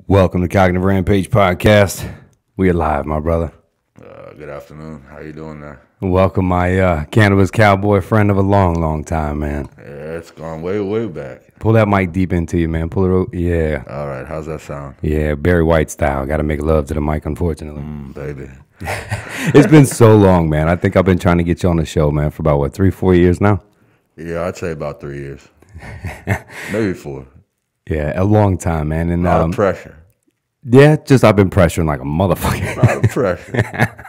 Welcome to Cognitive Rampage podcast. We are live, my brother. Good afternoon. How you doing there? Welcome, my Cannabis Cowboy friend of a long, long time, man. Yeah, it's gone way, way back. Pull that mic deep into you, man. Pull it over. Yeah. All right, how's that sound? Yeah, Barry White style. Got to make love to the mic, unfortunately. Baby. It's been so long, man. I think I've been trying to get you on the show, man, for about, 3-4 years now? Yeah, I'd say about 3 years. Maybe 4. Yeah, a long time, man. And A lot of pressure. yeah, just I've been pressuring like a motherfucker. A lot of pressure.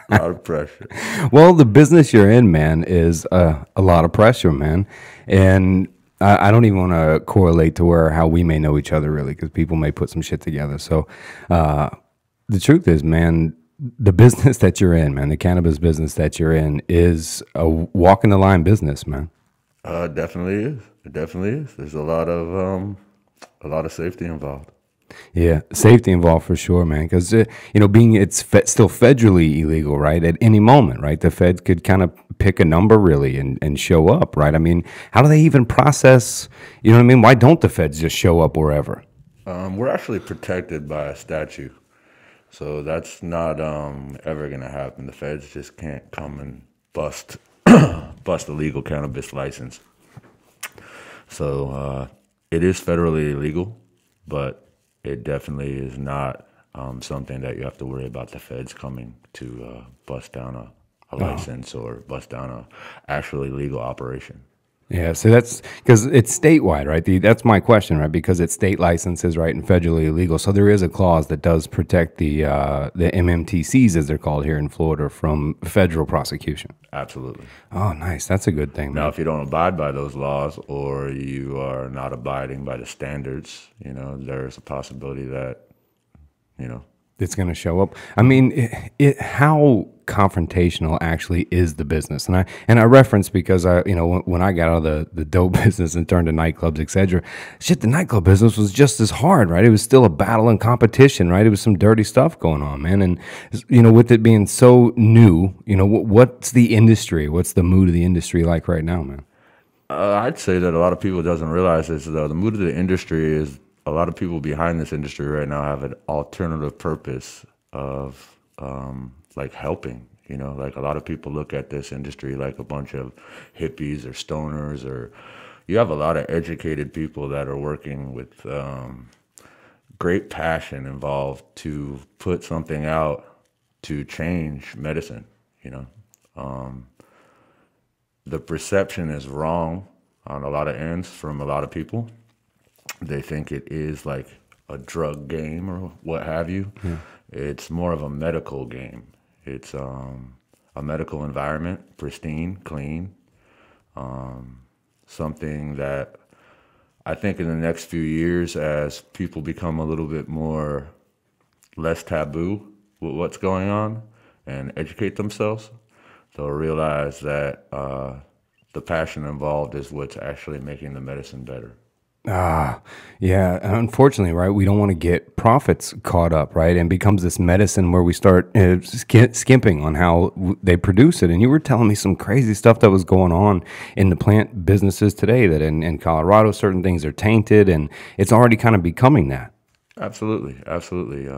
A lot of pressure. Well, the business you're in, man, is a lot of pressure, man. And I don't even want to correlate to how we may know each other, really, because people may put some shit together. So the truth is, man, the business that you're in, man, the cannabis business that you're in is a walking the line business, man. It definitely is. It definitely is. There's a lot of safety involved. Yeah, safety involved for sure, man. Because being it's still federally illegal, right? At any moment, right? The feds could kind of pick a number, really, and show up, right? I mean, how do they even process? You know what I mean? Why don't the feds just show up wherever? We're actually protected by a statute, so that's not ever gonna happen. The feds just can't come and bust a legal cannabis license. So it is federally illegal, but it definitely is not something that you have to worry about the feds coming to bust down a license or bust down a actually legal operation. Yeah, so that's because it's statewide, right? That's my question, right? Because it's state licenses, right, and federally illegal. So there is a clause that does protect the MMTCs, as they're called here in Florida, from federal prosecution. Absolutely. Oh, nice. That's a good thing, man. Now, if you don't abide by those laws or you are not abiding by the standards, there's a possibility that, It's going to show up. I mean, how confrontational actually is the business? And I reference because when I got out of the dope business and turned to nightclubs, etc. Shit, the nightclub business was just as hard, right? It was still a battle and competition, right? It was some dirty stuff going on, man. And with it being so new, what's the industry? What's the mood of the industry like right now, man? I'd say that a lot of people doesn't realize this. Though the mood of the industry is, a lot of people behind this industry right now have an alternative purpose of like helping. Like a lot of people look at this industry like a bunch of hippies or stoners, or you have a lot of educated people that are working with great passion involved to put something out to change medicine. The perception is wrong on a lot of ends from a lot of people. They think it is like a drug game or what have you. Yeah. It's more of a medical game. It's a medical environment, pristine, clean. Something that I think in the next few years, as people become a little bit less taboo with what's going on and educate themselves, they'll realize that the passion involved is what's actually making the medicine better. Yeah. Unfortunately, right, we don't want to get profits caught up, right? And becomes this medicine where we start skimping on how they produce it. And you were telling me some crazy stuff that was going on in the plant businesses today, that in Colorado, certain things are tainted, and it's already kind of becoming that. Absolutely. Absolutely.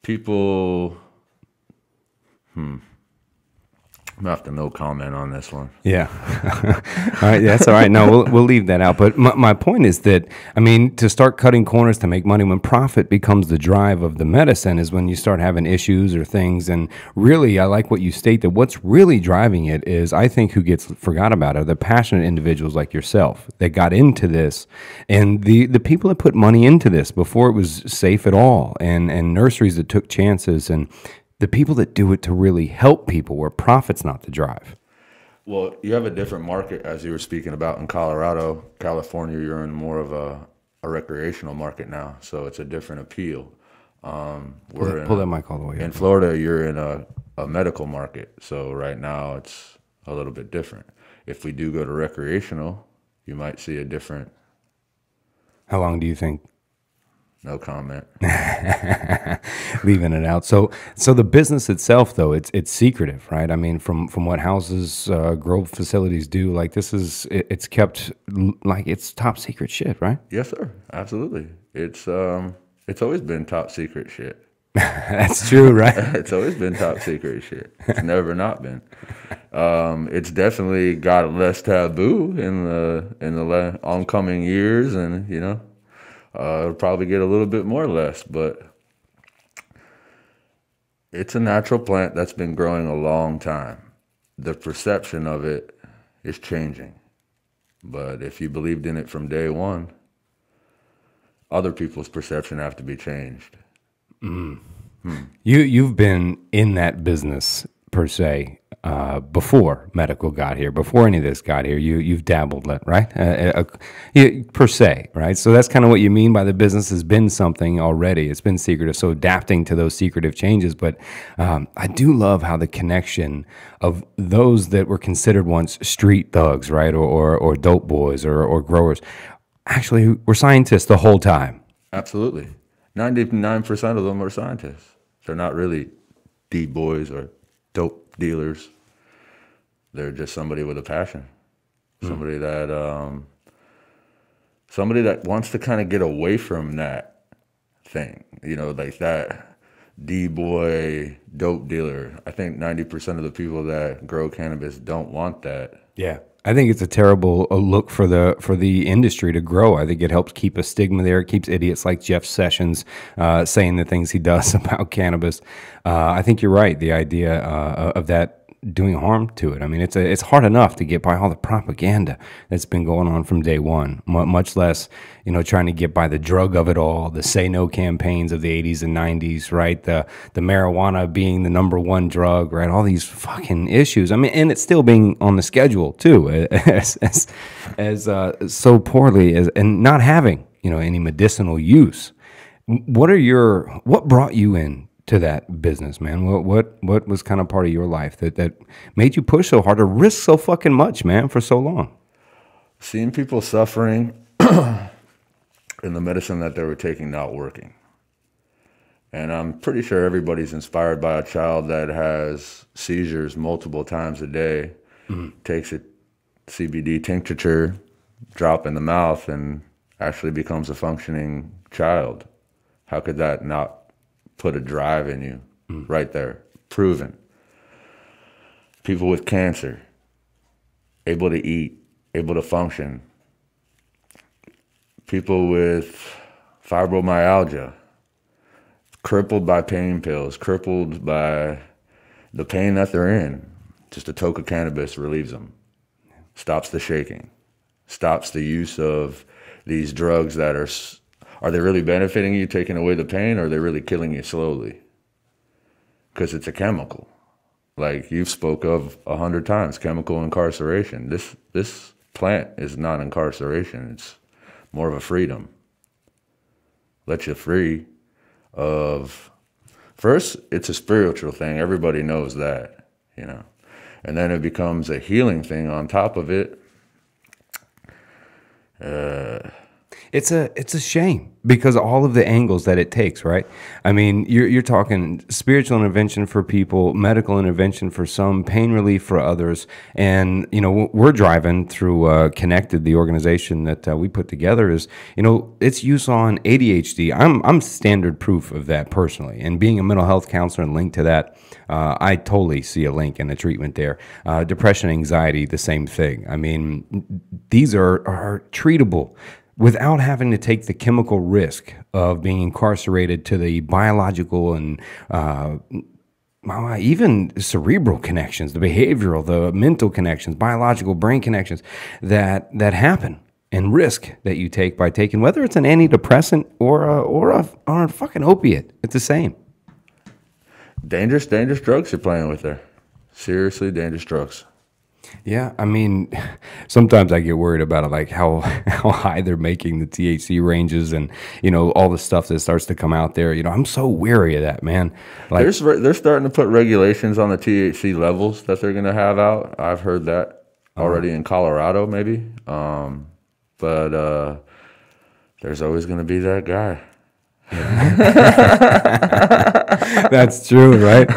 People, I'm gonna have to no comment on this one. Yeah. All right. That's all right. No, we'll leave that out. But my point is that, I mean, to start cutting corners to make money, when profit becomes the drive of the medicine, is when you start having issues or things. And really, I like what you state, that what's really driving it is, I think, who gets forgot about are the passionate individuals like yourself that got into this, and the people that put money into this before it was safe at all, and nurseries that took chances, and the people that do it to really help people, where profit's not the drive. Well, you have a different market, as you were speaking about in Colorado. California, you're in more of a recreational market now, so it's a different appeal. Pull that mic all the way up. In Florida, you're in a medical market, so right now it's a little bit different. If we do go to recreational, you might see a different... How long do you think? No comment. Leaving it out. So the business itself, though, it's secretive, right? I mean, from what houses, grow facilities do, like it's kept like it's top secret shit, right? Yes, sir. Absolutely. It's It's always been top secret shit. That's true, right? It's always been top secret shit. It's never not been. It's definitely got less taboo in the oncoming years, and it'll probably get a little bit more less, but it's a natural plant that's been growing a long time. The perception of it is changing, but if you believed in it from day one, other people's perception have to be changed. You've been in that business per se before medical got here, before any of this got here. You've dabbled in it, right? Per se, right? So that's kind of what you mean by the business has been something already. It's been secretive, so adapting to those secretive changes. But I do love how the connection of those that were considered once street thugs, right, or dope boys or growers, actually were scientists the whole time. Absolutely. 99% of them are scientists. They're not really D-boys or dope dealers. They're just somebody with a passion. Somebody that wants to kind of get away from that thing. Like that D-boy dope dealer. I think 90% of the people that grow cannabis don't want that. Yeah. I think it's a terrible look for the industry to grow. I think it helps keep a stigma there. It keeps idiots like Jeff Sessions saying the things he does about cannabis. I think you're right. The idea of that doing harm to it. I mean, it's hard enough to get by all the propaganda that's been going on from day one, much less, trying to get by the drug of it all, the say no campaigns of the 80s and 90s, right? The marijuana being the number one drug, right? All these fucking issues. I mean, and it's still being on the schedule too, as so poorly as, and not having, any medicinal use. What brought you in to that business, man? What was kind of part of your life that made you push so hard to risk so fucking much, man, for so long? Seeing people suffering and the medicine that they were taking not working. And I'm pretty sure everybody's inspired by a child that has seizures multiple times a day, takes a CBD tincture, drop in the mouth, and actually becomes a functioning child. How could that not put a drive in you right there? Proven. People with cancer, able to eat, able to function. People with fibromyalgia, crippled by pain pills, crippled by the pain that they're in. Just a toke of cannabis relieves them. Stops the shaking. Stops the use of these drugs that are they really benefiting you, taking away the pain, or are they really killing you slowly? Because it's a chemical. Like you've spoke of 100 times, chemical incarceration. This plant is not incarceration. It's more of a freedom. Let you free of, first, it's a spiritual thing. Everybody knows that, And then it becomes a healing thing on top of it. It's a shame because of all of the angles that it takes, right? I mean, you're talking spiritual intervention for people, medical intervention for some, pain relief for others, and we're driving through Connected, the organization that we put together is its use on ADHD. I'm standard proof of that personally, and being a mental health counselor and linked to that, I totally see a link and a treatment there. Depression, anxiety, the same thing. I mean, these are treatable without having to take the chemical risk of being incarcerated to the biological and even cerebral connections, the behavioral, the mental connections, biological brain connections that happen, and risk that you take by taking, whether it's an antidepressant or a fucking opiate. It's the same. Dangerous drugs you're playing with there. Seriously dangerous drugs. Yeah, I mean, sometimes I get worried about it, like how high they're making the THC ranges, and all the stuff that starts to come out there. I'm so weary of that, man. Like, they're starting to put regulations on the THC levels that they're going to have out. I've heard that already in Colorado, maybe. But there's always going to be that guy. That's true, right?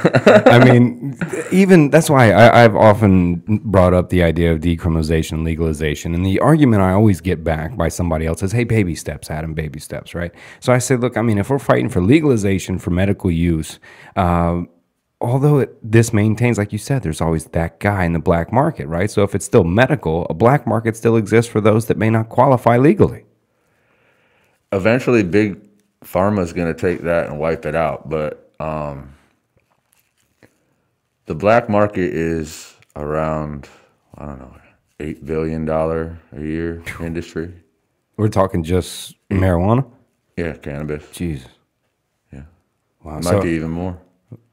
I mean, even that's why I've often brought up the idea of decriminalization and legalization. And the argument I always get back by somebody else is, hey, baby steps, Adam, baby steps, right? So I say, look, I mean, if we're fighting for legalization for medical use, although this maintains, like you said, there's always that guy in the black market, right? So if it's still medical, a black market still exists for those that may not qualify legally. Eventually, big pharma is going to take that and wipe it out. But the black market is around, I don't know, $8 billion a year industry. We're talking just marijuana? Yeah, cannabis. Jesus. Yeah. Wow. It might be even more.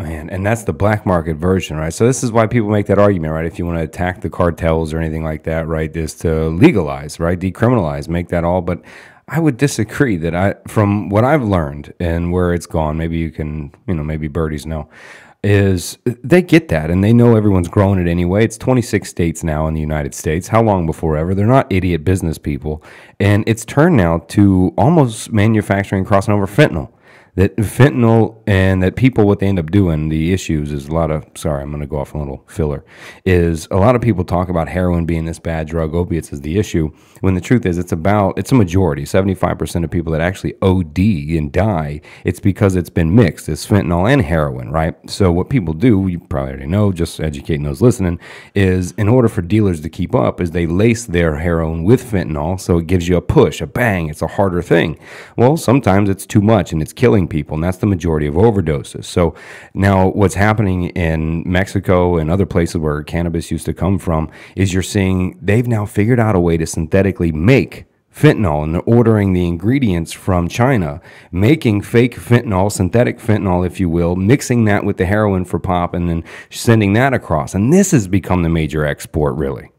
Man, and that's the black market version, right? So this is why people make that argument, right? If you want to attack the cartels or anything like that, right, is to legalize, right, decriminalize, make that all. But I would disagree that from what I've learned and where it's gone, maybe you can, maybe birdies know, is they get that and they know everyone's growing it anyway. It's 26 states now in the United States. How long before ever? They're not idiot business people. And it's turned now to almost manufacturing crossing over fentanyl. That fentanyl and that people, what they end up doing, the issues is a lot of, sorry, I'm going to go off a little filler, is a lot of people talk about heroin being this bad drug, opiates is the issue, when the truth is it's a majority, 75% of people that actually OD and die, it's because it's been mixed. It's fentanyl and heroin, right? So what people do, you probably already know, just educating those listening, is in order for dealers to keep up, is they lace their heroin with fentanyl, so it gives you a push, a bang, it's a harder thing. Well, sometimes it's too much and it's killing people, and that's the majority of overdoses. So now what's happening in Mexico and other places where cannabis used to come from is you're seeing they've now figured out a way to synthetically make fentanyl, and they're ordering the ingredients from China, making fake fentanyl, synthetic fentanyl, if you will, mixing that with the heroin for pop, and then sending that across. And this has become the major export, really.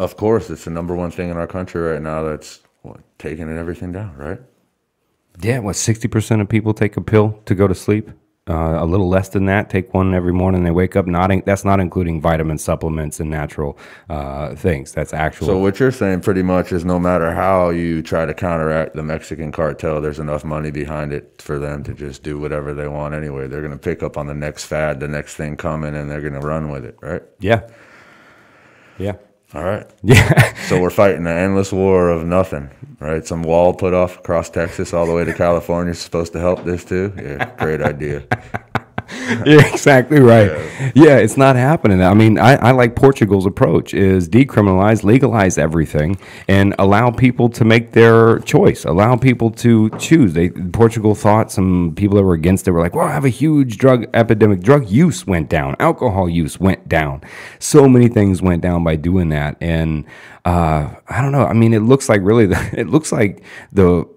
Of course, it's the number one thing in our country right now that's taking everything down, right? Yeah, 60% of people take a pill to go to sleep? A little less than that, take one every morning. They wake up. That's not including vitamin supplements and natural things. That's actual. So what you're saying pretty much is no matter how you try to counteract the Mexican cartel, there's enough money behind it for them to just do whatever they want anyway. They're going to pick up on the next fad, the next thing coming, and they're going to run with it, right? Yeah. Yeah. All right. Yeah. So we're fighting an endless war of nothing, right? Some wall put off across Texas all the way to California is supposed to help this too. Yeah, great idea. You're exactly right. Yeah, it's not happening. I mean, I like Portugal's approach is decriminalize, legalize everything, and allow people to make their choice. Allow people to choose. Portugal thought some people that were against it were like, well, I have a huge drug epidemic. Drug use went down. Alcohol use went down. So many things went down by doing that. And I don't know. I mean, it looks like the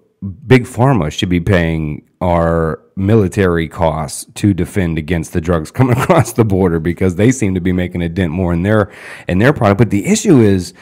big pharma should be paying our military costs to defend against the drugs coming across the border, because they seem to be making a dent more in their product. But the issue is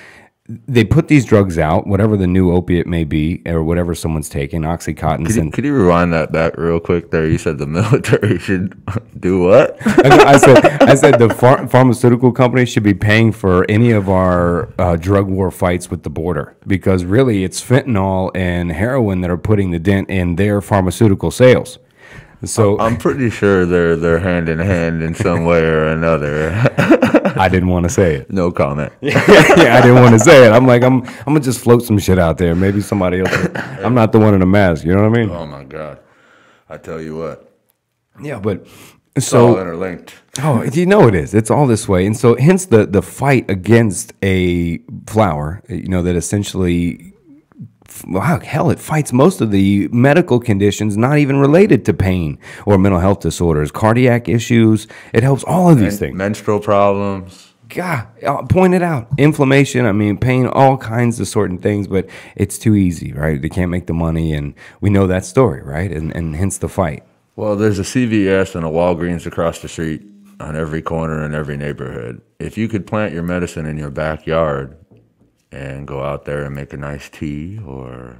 they put these drugs out, whatever the new opiate may be, or whatever someone's taking, Oxycontin. Could you rewind that back real quick there? You said the military should do what? I said the pharmaceutical companies should be paying for any of our drug war fights with the border, because really it's fentanyl and heroin that are putting the dent in their pharmaceutical sales. So I'm pretty sure they're hand in hand in some way or another. I didn't want to say it. No comment. Yeah, I didn't want to say it. I'm like, I'm gonna just float some shit out there. Maybe somebody else. I'm not the one in a mask. You know what I mean? Oh my God! I tell you what. Yeah, but it's all interlinked. Oh, you know it is. It's all this way, and so hence the fight against a flower. That essentially. Wow, hell, it fights most of the medical conditions not even related to pain or mental health disorders, cardiac issues. It helps all of these things. Menstrual problems. God, point it out. Inflammation, pain, all kinds of certain things, but it's too easy, right? They can't make the money, and we know that story, right? And hence the fight. Well, there's a CVS and a Walgreens across the street on every corner in every neighborhood. If you could plant your medicine in your backyard and go out there and make a nice tea, or,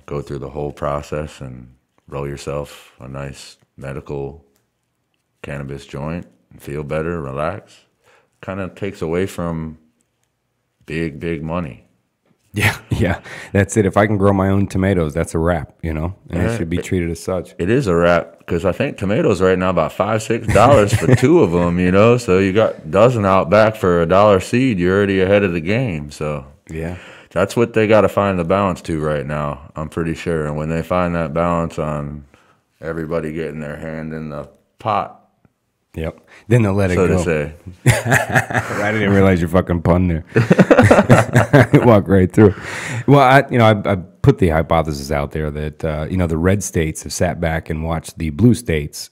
go through the whole process and roll yourself a nice medical cannabis joint and feel better, relax, kind of takes away from big money. Yeah, yeah, that's it. If I can grow my own tomatoes, that's a wrap, you know, and it should be treated as such. It is a wrap because I think tomatoes right now about $5-6 for two of them. You know, so you got a dozen out back for $1 seed. You're already ahead of the game. So Yeah. that's what they got to find the balance to right now. I'm pretty sure, and when they find that balance on everybody getting their hand in the pot, Yep. Then they'll let it so go. to say. I didn't realize your fucking pun there. Walk right through. Well, I put the hypothesis out there that the red states have sat back and watched the blue states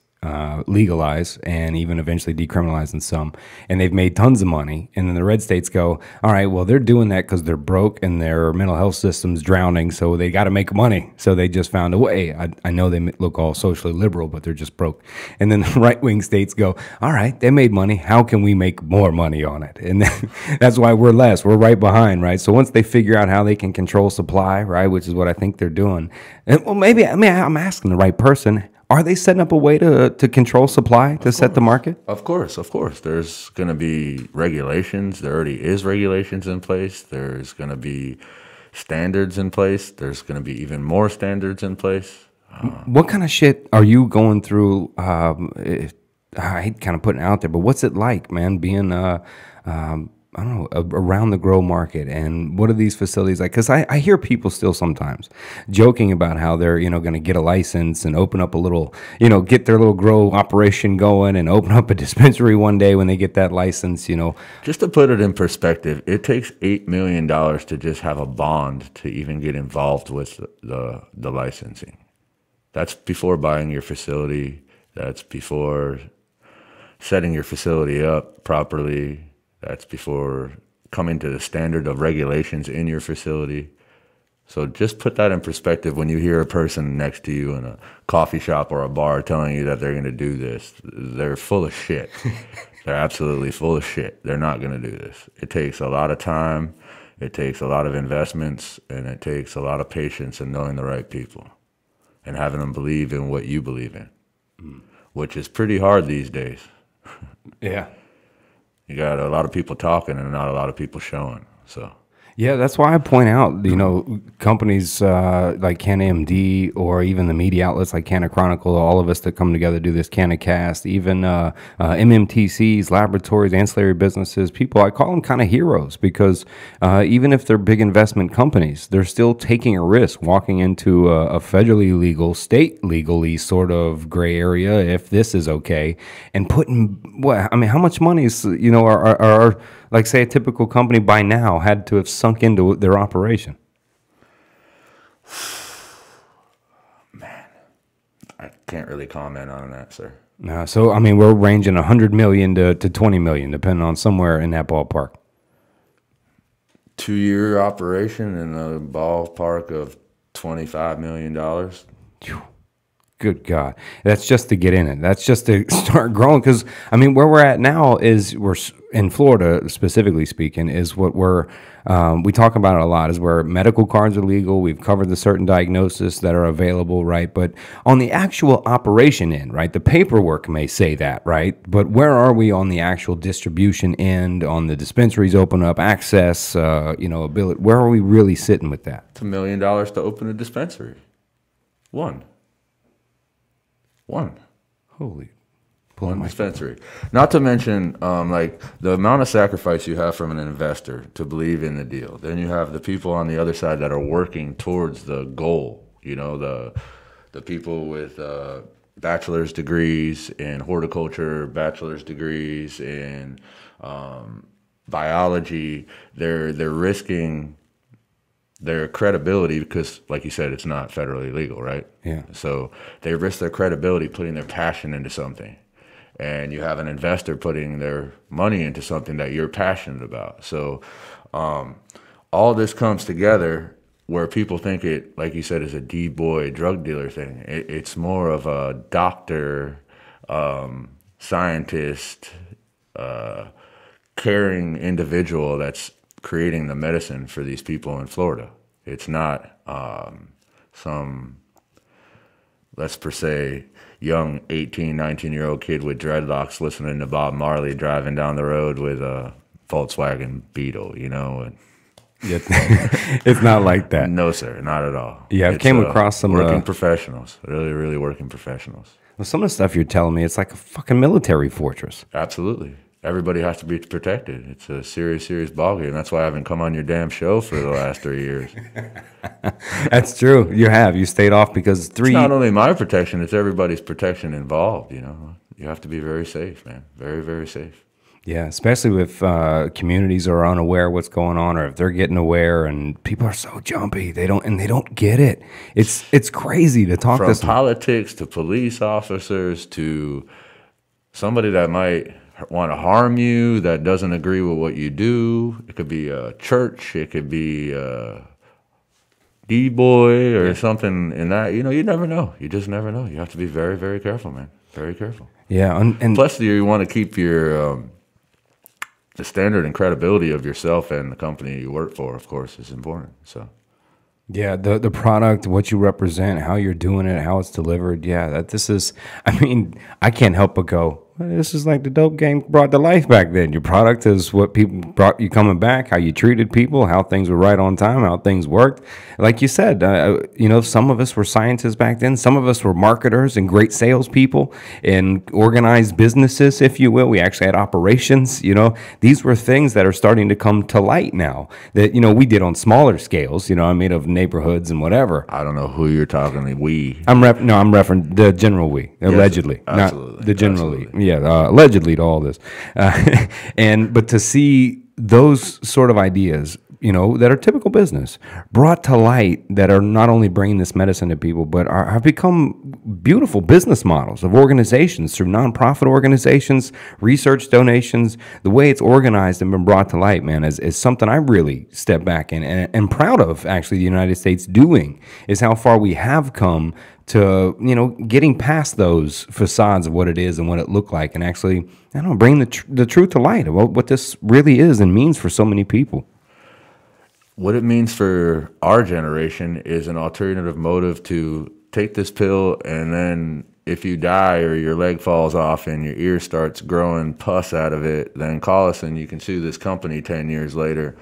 legalize and even eventually decriminalize in some, and they've made tons of money. And then the red states go, all right, well, they're doing that because they're broke and their mental health system's drowning, so they got to make money. So they just found a way. I know they look all socially liberal, but they're just broke. And then the right-wing states go, all right, they made money. How can we make more money on it? And then, that's why we're less. We're right behind, right? So once they figure out how they can control supply, right, which is what I think they're doing, and well, maybe I'm asking the right person. Are they setting up a way to control supply to set the market? Of course. There's going to be regulations. There already is regulations in place. There's going to be standards in place. There's going to be even more standards in place. What kind of shit are you going through? I hate kind of putting it out there, but what's it like, man, being I don't know, around the grow market, and what are these facilities like? Because I hear people still sometimes joking about how they're, going to get a license and open up a little, get their little grow operation going and open up a dispensary one day when they get that license, Just to put it in perspective, it takes $8 million to just have a bond to even get involved with the licensing. That's before buying your facility. That's before setting your facility up properly. That's before coming to the standard of regulations in your facility. So just put that in perspective when you hear a person next to you in a coffee shop or a bar telling you that they're going to do this. They're full of shit. They're absolutely full of shit. They're not going to do this. It takes a lot of time. It takes a lot of investments, and it takes a lot of patience and knowing the right people and having them believe in what you believe in, which is pretty hard these days. Yeah. You got a lot of people talking and not a lot of people showing. So Yeah, that's why I point out, companies like CanAMD or even the media outlets like Canna Chronicle, all of us that come together to do this CannaCast, even MMTCs, laboratories, ancillary businesses, people, I call them kind of heroes because even if they're big investment companies, they're still taking a risk walking into a federally legal, state legally sort of gray area, if this is okay, and putting, how much money is, are like, say, a typical company by now had to have sunk into their operation? Man, I can't really comment on that, sir. No, so, we're ranging 100 million to 20 million, depending on somewhere in that ballpark. 2-year operation in a ballpark of $25 million. Good God. That's just to get in it. That's just to start growing. Because, where we're at now is we're in Florida, specifically speaking, is what we talk about it a lot, is where medical cards are legal. We've covered the certain diagnoses that are available, right? But on the actual operation end, right, the paperwork may say that, right? But where are we on the actual distribution end, on the dispensaries open up, access, ability? Where are we really sitting with that? It's $1 million to open a dispensary. One Holy. dispensary. Not to mention, like the amount of sacrifice you have from an investor to believe in the deal. Then you have the people on the other side that are working towards the goal. The people with bachelor's degrees in horticulture, bachelor's degrees in biology. They're risking their credibility because, like you said, it's not federally legal, right? Yeah. So they risk their credibility putting their passion into something. And you have an investor putting their money into something that you're passionate about. So all this comes together where people think it, like you said, is a D-boy drug dealer thing. It's more of a doctor, scientist, caring individual that's creating the medicine for these people in Florida. It's not some, let's per se, young 18, 19-year-old kid with dreadlocks listening to Bob Marley driving down the road with a Volkswagen Beetle, And Yeah, it's not like that. No, sir, not at all. Yeah, I came across some working professionals, really, really working professionals. Well, some of the stuff you're telling me, it's like a fucking military fortress. Absolutely. Everybody has to be protected. It's a serious, serious ballgame. That's why I haven't come on your damn show for the last 3 years. That's true. You have. You stayed off because It's not only my protection, it's everybody's protection involved, you know. You have to be very safe, man. Very, very safe. Yeah, especially if communities are unaware of what's going on, or if they're getting aware, and people are so jumpy, they don't get it. It's crazy to talk from this politics to police officers to somebody that might want to harm you that doesn't agree with what you do. It could be a church, it could be a D-boy or something in that. You know, you never know. You just never know. You have to be very, very careful, man. Very careful. Yeah, and plus you want to keep your the standard and credibility of yourself and the company you work for, of course, is important. So, yeah, the product, what you represent, how you're doing it, how it's delivered. Yeah, that this is. I mean, I can't help but go, well, this is like the dope game brought to life back then. Your product is what people brought you coming back, how you treated people, how things were right on time, how things worked. Like you said, you know, some of us were scientists back then. Some of us were marketers and great salespeople and organized businesses, if you will. We actually had operations. You know, these were things that are starting to come to light now that, you know, we did on smaller scales. You know, I made of neighborhoods and whatever. I don't know who you're talking to. We. I'm referring the general we, allegedly, yes, absolutely, not the general absolutely. we. Yeah, allegedly to all this, but to see those sort of ideas, you know, that are typical business brought to light, that are not only bringing this medicine to people, but have become beautiful business models of organizations through nonprofit organizations, research donations. The way it's organized and been brought to light, man, is something I really step back in and proud of. Actually, the United States doing is how far we have come to, you know, getting past those facades of what it is and what it looked like, and actually, I don't know, bring the truth to light about what this really is and means for so many people. What it means for our generation is an alternative motive to take this pill, and then if you die or your leg falls off and your ear starts growing pus out of it, then call us and you can sue this company 10 years later.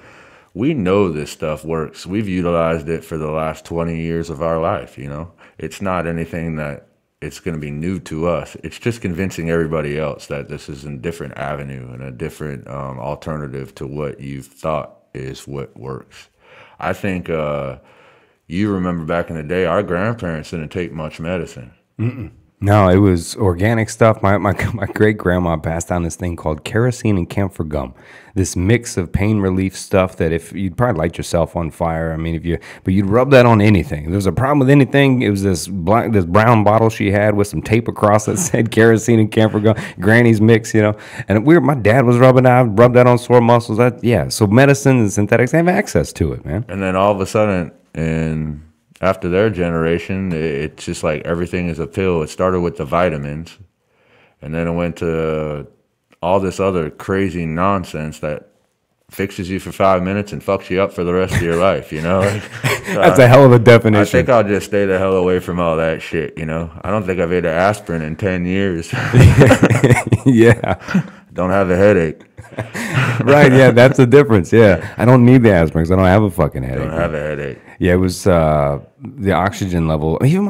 We know this stuff works. We've utilized it for the last 20 years of our life, you know. It's not anything that it's going to be new to us. It's just convincing everybody else that this is a different avenue and a different alternative to what you've thought is what works. I think you remember back in the day, our grandparents didn't take much medicine. Mm-mm. No, it was organic stuff. My great grandma passed down this thing called kerosene and camphor gum. This mix of pain relief stuff that if you'd probably light yourself on fire. I mean, but you'd rub that on anything. If there was a problem with anything, it was this brown bottle she had with some tape across that said kerosene and camphor gum, Granny's mix, you know. And my dad was rubbed that on sore muscles. So medicine and synthetics have access to it, man. And then all of a sudden, after their generation, it's just like everything is a pill. It started with the vitamins, and then it went to all this other crazy nonsense that fixes you for 5 minutes and fucks you up for the rest of your life, you know? That's a hell of a definition. I think I'll just stay the hell away from all that shit, you know? I don't think I've ate an aspirin in 10 years. Yeah. Don't have a headache. Right, yeah, that's the difference. Yeah, I don't need the aspirin because I don't have a fucking headache. Don't have a headache. Yeah, it was the oxygen level. Even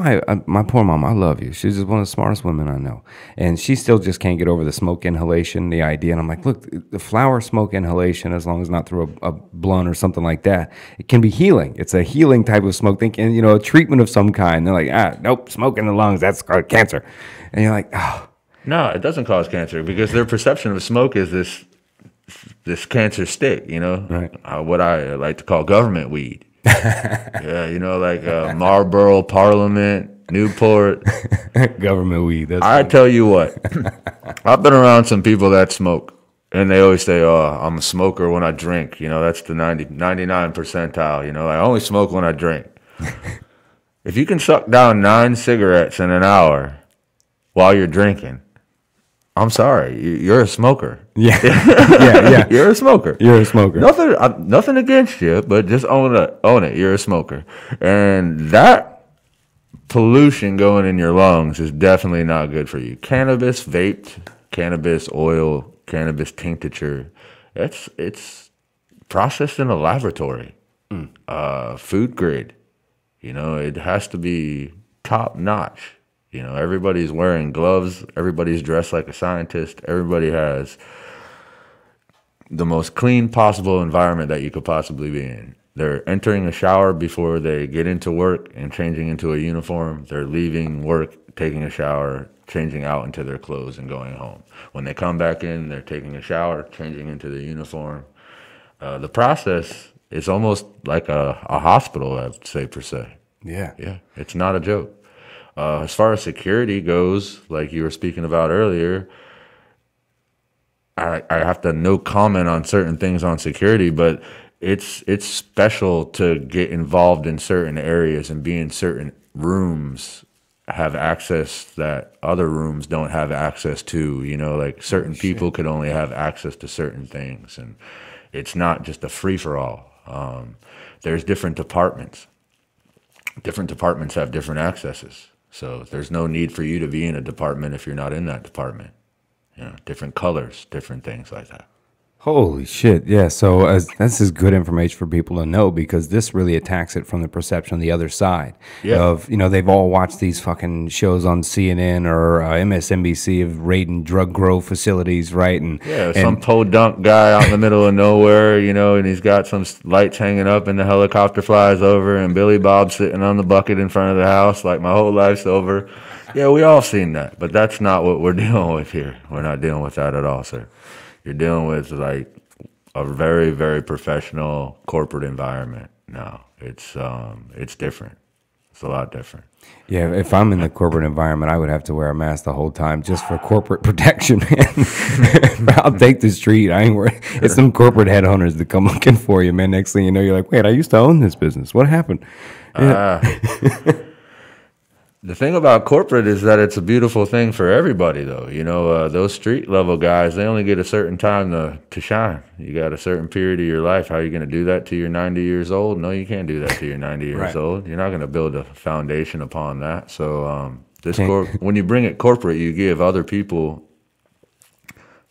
my poor mom, I love you. She's just one of the smartest women I know. And she still just can't get over the smoke inhalation, the idea. And I'm like, look, the flower smoke inhalation, as long as not through a blunt or something like that, it can be healing. It's a healing type of smoke. Thinking, you know, a treatment of some kind. They're like, nope, smoke in the lungs, that's called cancer. And you're like, oh. No, it doesn't cause cancer because their perception of smoke is this cancer stick, you know, right. What I like to call government weed. Yeah, you know, like Marlboro, Parliament, Newport. Government weed. I tell you what, I've been around some people that smoke, and they always say, oh, I'm a smoker when I drink. You know, that's the 99 percentile. You know, I only smoke when I drink. If you can suck down 9 cigarettes in an hour while you're drinking, I'm sorry, you're a smoker. Yeah, yeah. You're a smoker. You're a smoker. Nothing against you, but just own it. You're a smoker, and that pollution going in your lungs is definitely not good for you. Cannabis vaped, cannabis oil, cannabis tincture. It's processed in a laboratory. Food grade. You know, it has to be top notch. You know, everybody's wearing gloves. Everybody's dressed like a scientist. Everybody has the most clean possible environment that you could possibly be in. They're entering a shower before they get into work and changing into a uniform. They're leaving work, taking a shower, changing out into their clothes and going home. When they come back in, they're taking a shower, changing into the uniform. The process is almost like a hospital, I'd say, per se. Yeah. Yeah, it's not a joke. As far as security goes, like you were speaking about earlier, I have to no comment on certain things on security, but it's special to get involved in certain areas and be in certain rooms, have access that other rooms don't have access to. You know, like certain people could only have access to certain things, and it's not just a free-for-all. There's different departments. Different departments have different accesses. So there's no need for you to be in a department if you're not in that department. You know, different colors, different things like that. Holy shit. Yeah. So this is good information for people to know, because this really attacks it from the perception on the other side of, you know, they've all watched these fucking shows on CNN or MSNBC of raiding drug grow facilities, right? And some podunk guy out in the middle of nowhere, you know, and he's got some lights hanging up and the helicopter flies over and Billy Bob's sitting on the bucket in front of the house like my whole life's over. Yeah, we all seen that, but that's not what we're dealing with here. We're not dealing with that at all, sir. You're dealing with like a very, very professional corporate environment now. It's different. It's a lot different. Yeah, if I'm in the corporate environment, I would have to wear a mask the whole time just for corporate protection, man. I'll take the street. I ain't worried. It's some corporate headhunters that come looking for you, man. Next thing you know, you're like, wait, I used to own this business. What happened? Yeah. The thing about corporate is that it's a beautiful thing for everybody, though. You know, those street level guys, they only get a certain time to shine. You got a certain period of your life. How are you going to do that till you're 90 years old? No, you can't do that till you're 90 years old. You're not going to build a foundation upon that. So when you bring it corporate, you give other people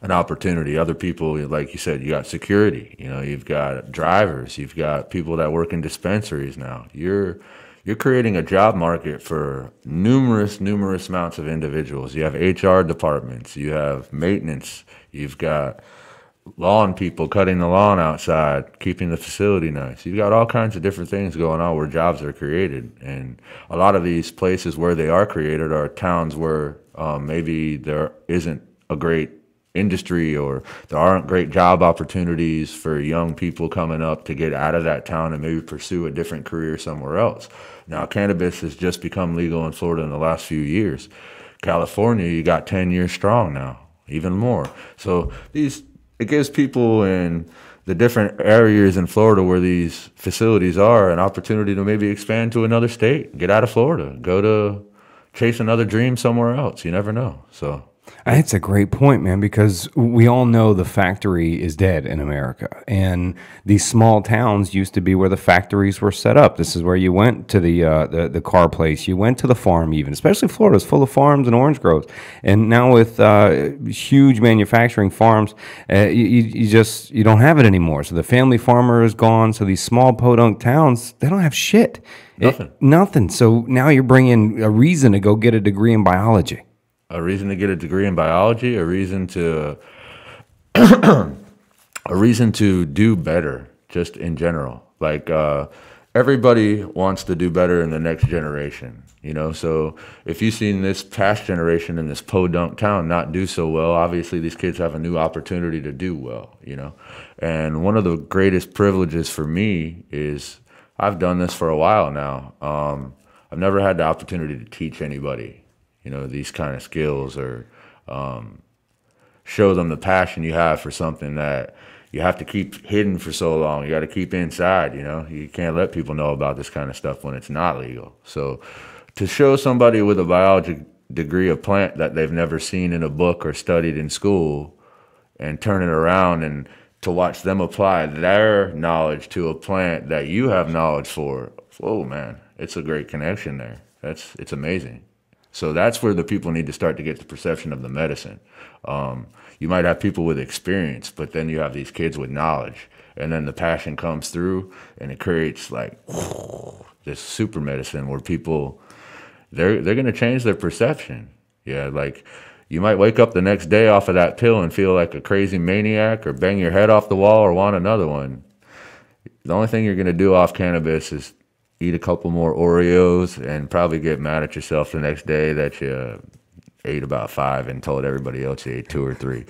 an opportunity. Other people, like you said, you got security. You know, you've got drivers. You've got people that work in dispensaries now. You're creating a job market for numerous amounts of individuals. You have HR departments, you have maintenance, you've got lawn people cutting the lawn outside, keeping the facility nice. You've got all kinds of different things going on where jobs are created. And a lot of these places where they are created are towns where maybe there isn't a great industry or there aren't great job opportunities for young people coming up to get out of that town and maybe pursue a different career somewhere else. Now, cannabis has just become legal in Florida in the last few years. California, you got 10 years strong now, even more. So it gives people in the different areas in Florida where these facilities are an opportunity to maybe expand to another state, get out of Florida, go to chase another dream somewhere else. You never know. So it's a great point, man, because we all know the factory is dead in America. And these small towns used to be where the factories were set up. This is where you went to the car place. You went to the farm even, especially Florida's full of farms and orange groves. And now with huge manufacturing farms, you don't have it anymore. So the family farmer is gone. So these small podunk towns, they don't have shit. Nothing. So now you're bringing a reason to go get a degree in biology. A reason to get a degree in biology, a reason to do better, just in general. Like everybody wants to do better in the next generation, you know. So if you've seen this past generation in this podunk town not do so well, obviously these kids have a new opportunity to do well, you know. And one of the greatest privileges for me is I've done this for a while now. I've never had the opportunity to teach anybody, you know, these kind of skills or show them the passion you have for something that you have to keep hidden for so long. You got to keep inside, you know. You can't let people know about this kind of stuff when it's not legal. So to show somebody with a biology degree a plant that they've never seen in a book or studied in school and turn it around and to watch them apply their knowledge to a plant that you have knowledge for, whoa, man, it's a great connection there. It's amazing. So that's where the people need to start to get the perception of the medicine. You might have people with experience, but then you have these kids with knowledge. and then the passion comes through, and it creates like this super medicine where people they're gonna change their perception. Yeah, like you might wake up the next day off of that pill and feel like a crazy maniac, or bang your head off the wall, or want another one. The only thing you're gonna do off cannabis is eat a couple more Oreos and probably get mad at yourself the next day that you ate about 5 and told everybody else you ate 2 or 3.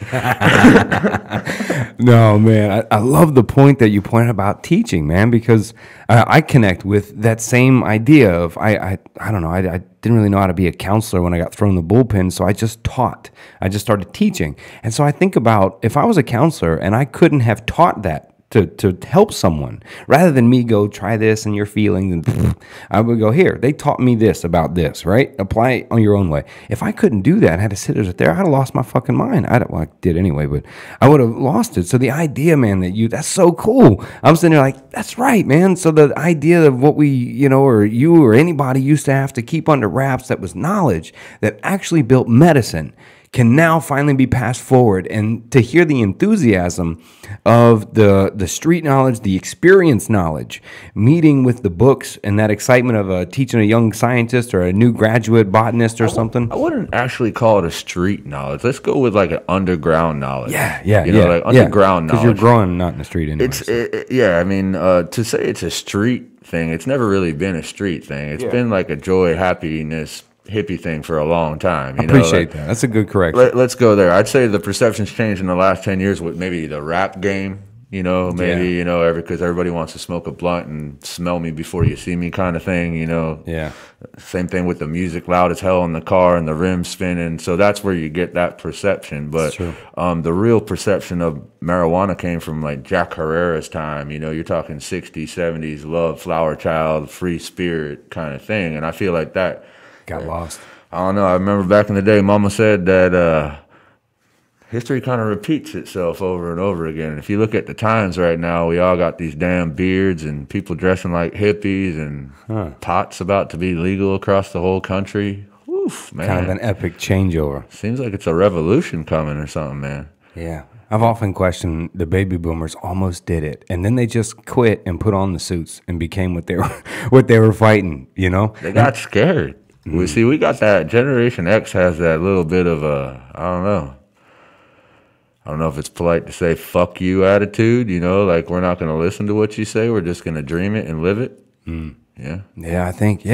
No, man, I love the point that you pointed about teaching, man, because I connect with that same idea of I don't know, I didn't really know how to be a counselor when I got thrown in the bullpen, so I just taught. I just started teaching. And so I think about if I was a counselor and I couldn't have taught that to help someone, rather than me go try this and your feelings, and I would go, here, they taught me this about this, right? Apply it on your own way. If I couldn't do that, I had to sit there, I'd have lost my fucking mind. Well, I did anyway, but I would have lost it. So the idea, man, that's so cool. I'm sitting there like, that's right, man. So the idea of what we, or you or anybody used to have to keep under wraps, that was knowledge that actually built medicine, can now finally be passed forward. And to hear the enthusiasm of the street knowledge, the experience knowledge, meeting with the books, and that excitement of teaching a young scientist or a new graduate botanist or something. I wouldn't actually call it a street knowledge. Let's go with like an underground knowledge. Yeah. Like underground knowledge. Because you're growing not in the street anyway. I mean, to say it's a street thing, it's never really been a street thing. It's been like a joy, happiness, hippie thing for a long time. I appreciate that. That's a good correction. Let's go there. I'd say the perception's changed in the last 10 years with maybe the rap game, because everybody wants to smoke a blunt and smell me before you see me kind of thing, Yeah. Same thing with the music loud as hell in the car and the rims spinning. So that's where you get that perception. But the real perception of marijuana came from like Jack Herrera's time. You're talking 60s, 70s, love, flower child, free spirit kind of thing. And I feel like that got lost. I don't know. I remember back in the day, Mama said that history kind of repeats itself over and over again. If you look at the times right now, we all got these damn beards and people dressing like hippies, and pot's about to be legal across the whole country. Oof, man. Kind of an epic changeover. Seems like it's a revolution coming or something, man. Yeah. I've often questioned the baby boomers almost did it, and then they just quit and put on the suits and became what they were fighting, They got scared. We got that. Generation X has that little bit of I don't know if it's polite to say fuck you attitude, like we're not going to listen to what you say. We're just going to dream it and live it. Yeah. Yeah, I think,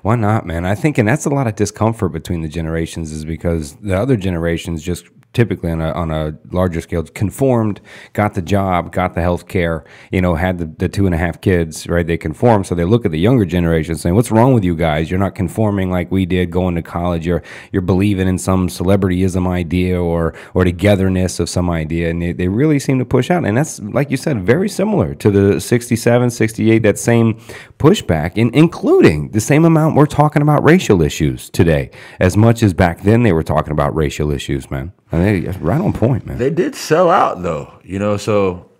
why not, man? I think, and that's a lot of discomfort between the generations, is because the other generations just typically on a larger scale conformed, got the job, got the health care, had the 2.5 kids, right? They conform. So they look at the younger generation saying, what's wrong with you guys? You're not conforming like we did going to college. You're believing in some celebrityism idea or togetherness of some idea. And they really seem to push out. And that's, like you said, very similar to the 67, 68, that same pushback, including the same amount we're talking about racial issues today, as much as back then they were talking about racial issues, man. Right on point, man. They did sell out, though, so...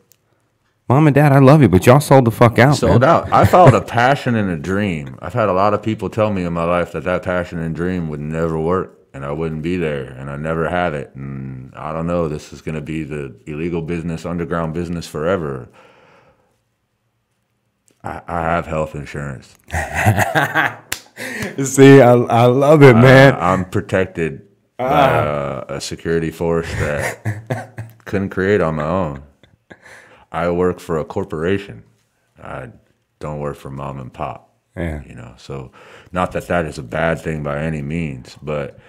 Mom and Dad, I love you, but y'all sold the fuck out, Sold out. I followed a passion and a dream. I've had a lot of people tell me in my life that passion and dream would never work, and I wouldn't be there, and I never have it. And I don't know, this is going to be the illegal business, underground business forever. I have health insurance. See, I love it, man. I'm protected by a security force that couldn't create on my own. I work for a corporation. I don't work for mom and pop. Yeah. So not that is a bad thing by any means, but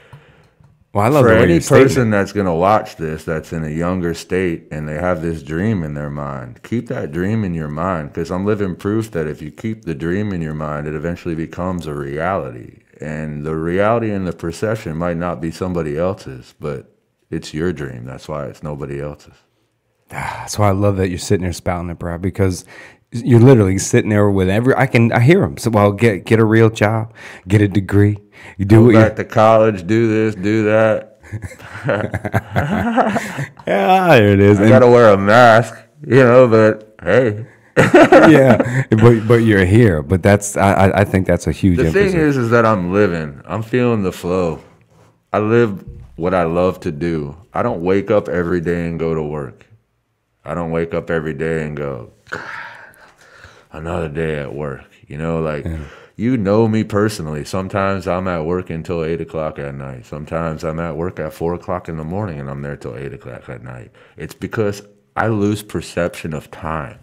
well, I love for any person that's going to watch this, that's in a younger state and they have this dream in their mind, keep that dream in your mind, because I'm living proof that if you keep the dream in your mind, it eventually becomes a reality. And the reality and the perception might not be somebody else's, but it's your dream. That's why it's nobody else's. That's why I love that you're sitting there spouting it, bro, because you're literally sitting there with I hear them. So, well, get a real job, get a degree. You do go back to college, do this, do that. Yeah, here it is. I got to wear a mask, but hey. Yeah, but you're here. But that's I think that's a huge emphasis. The thing is that I'm living. I'm feeling the flow. I live what I love to do. I don't wake up every day and go to work. I don't wake up every day and go, another day at work. You know, like, you know me personally. Sometimes I'm at work until 8 o'clock at night. Sometimes I'm at work at 4 o'clock in the morning and I'm there till 8 o'clock at night. It's because I lose perception of time.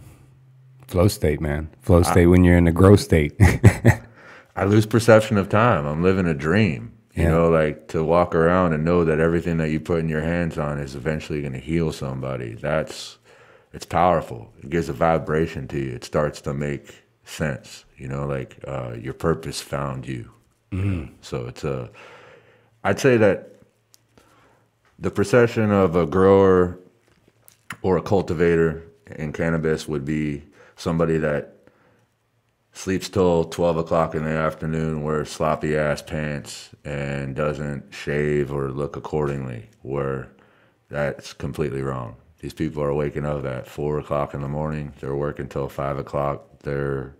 Flow state, man. Flow state when you're in the growth state. I lose perception of time. I'm living a dream. You know, like, to walk around and know that everything that you put in your hands on is eventually going to heal somebody. It's powerful. It gives a vibration to you. It starts to make sense. You know, like, your purpose found you. Mm-hmm. So I'd say that the procession of a grower or a cultivator in cannabis would be somebody that sleeps till 12 o'clock in the afternoon, wears sloppy ass pants, and doesn't shave or look accordingly, where that's completely wrong. These people are waking up at 4 o'clock in the morning. They're working till 5 o'clock. They're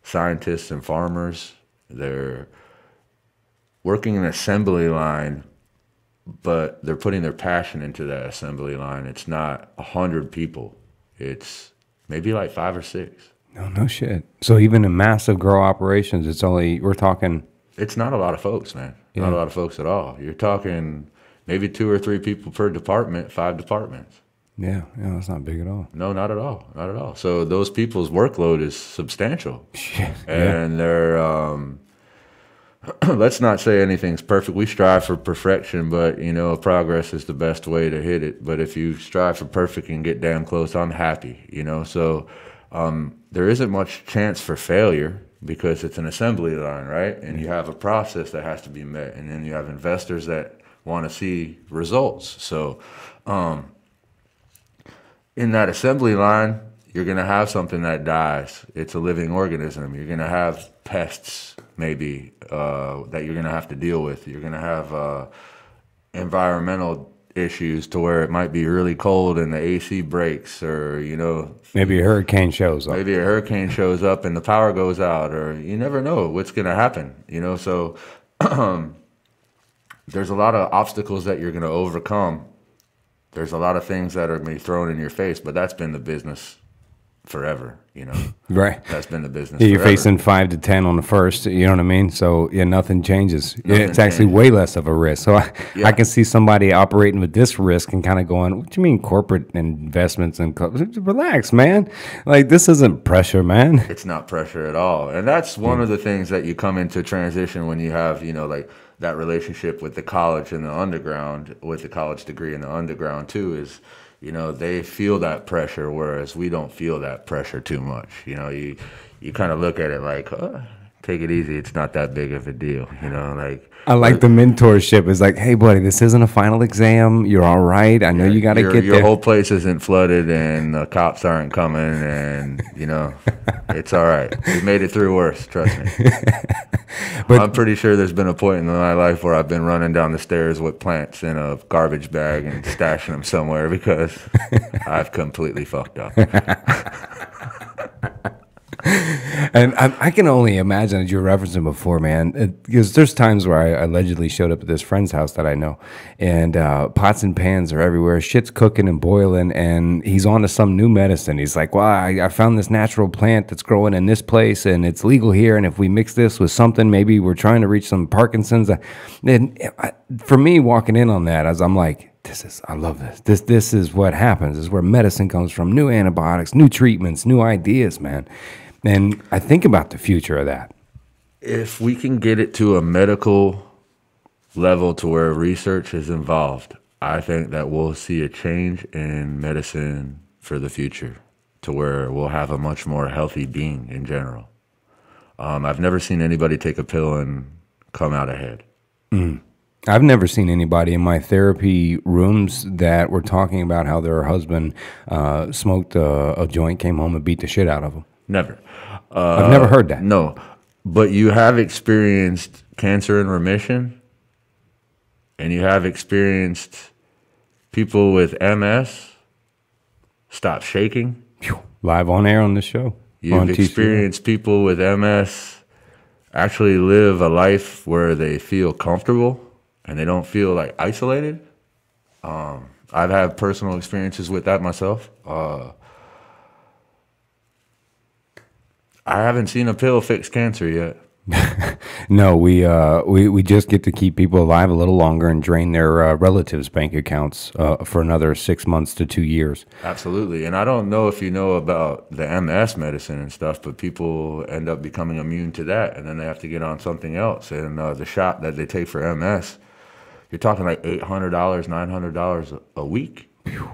scientists and farmers. They're working an assembly line, but they're putting their passion into that assembly line. It's not 100 people. It's maybe like 5 or 6. No shit. So even in massive grow operations, we're talking. It's not a lot of folks, man. Not a lot of folks at all. You're talking maybe 2 or 3 people per department, 5 departments. Yeah, that's not big at all. No, not at all. Not at all. So those people's workload is substantial. Shit. And they're, let's not say anything's perfect. We strive for perfection, but, you know, progress is the best way to hit it. But if you strive for perfect and get damn close, I'm happy, you know. So there isn't much chance for failure because it's an assembly line, right? And you have a process that has to be met. And then you have investors that want to see results. So in that assembly line, you're going to have something that dies. It's a living organism. You're going to have pests, maybe, that you're going to have to deal with. You're going to have environmental issues to where it might be really cold and the AC breaks, or, you know. Maybe a hurricane shows up. Maybe a hurricane shows up and the power goes out, or you never know what's going to happen, you know. So there's a lot of obstacles that you're going to overcome. There's a lot of things that are going to be thrown in your face, but that's been the business forever, you know. Right. That's been the business You're forever. facing 5 to 10 on the first, you know what I mean? So, nothing changes. It's actually way less of a risk. So, I can see somebody operating with this risk and kind of going, what do you mean corporate investments? And relax, man. Like, this isn't pressure, man. It's not pressure at all. And that's one of the things that you come into transition when you have, you know, like that relationship with the college and the underground, with the college degree and the underground too, is, you know, they feel that pressure, whereas we don't feel that pressure too much. You know, you kind of look at it like, oh, take it easy. It's not that big of a deal. You know, like. I like the mentorship. It's like, hey, buddy, this isn't a final exam. You're all right. I know you got to get there. Your whole place isn't flooded and the cops aren't coming and, you know, it's all right. We made it through worse, trust me. But I'm pretty sure there's been a point in my life where I've been running down the stairs with plants in a garbage bag and stashing them somewhere because I've completely fucked up. And I can only imagine, as you were referencing before, man, because there's times where I allegedly showed up at this friend's house that I know, and pots and pans are everywhere, shit's cooking and boiling, and he's on to some new medicine. He's like, well, I found this natural plant that's growing in this place, and it's legal here, and if we mix this with something, maybe we're trying to reach some Parkinson's. And for me, walking in on that, I'm like, I love this. This is what happens. This is where medicine comes from. New antibiotics, new treatments, new ideas, man. And I think about the future of that. If we can get it to a medical level to where research is involved, I think that we'll see a change in medicine for the future to where we'll have a much more healthy being in general. I've never seen anybody take a pill and come out ahead. I've never seen anybody in my therapy rooms that were talking about how their husband smoked a joint, came home and beat the shit out of them. Never. I've never heard that. No. But you have experienced cancer in remission, and you have experienced people with MS stop shaking. Live on air on the show. You've experienced people with MS actually live a life where they feel comfortable and they don't feel like isolated. I've had personal experiences with that myself. I haven't seen a pill fix cancer yet. No, we just get to keep people alive a little longer and drain their relatives' bank accounts for another 6 months to 2 years. Absolutely. And I don't know if you know about the MS medicine and stuff, but people end up becoming immune to that, and then they have to get on something else. And the shot that they take for MS, you're talking like $800, $900 a week. Phew.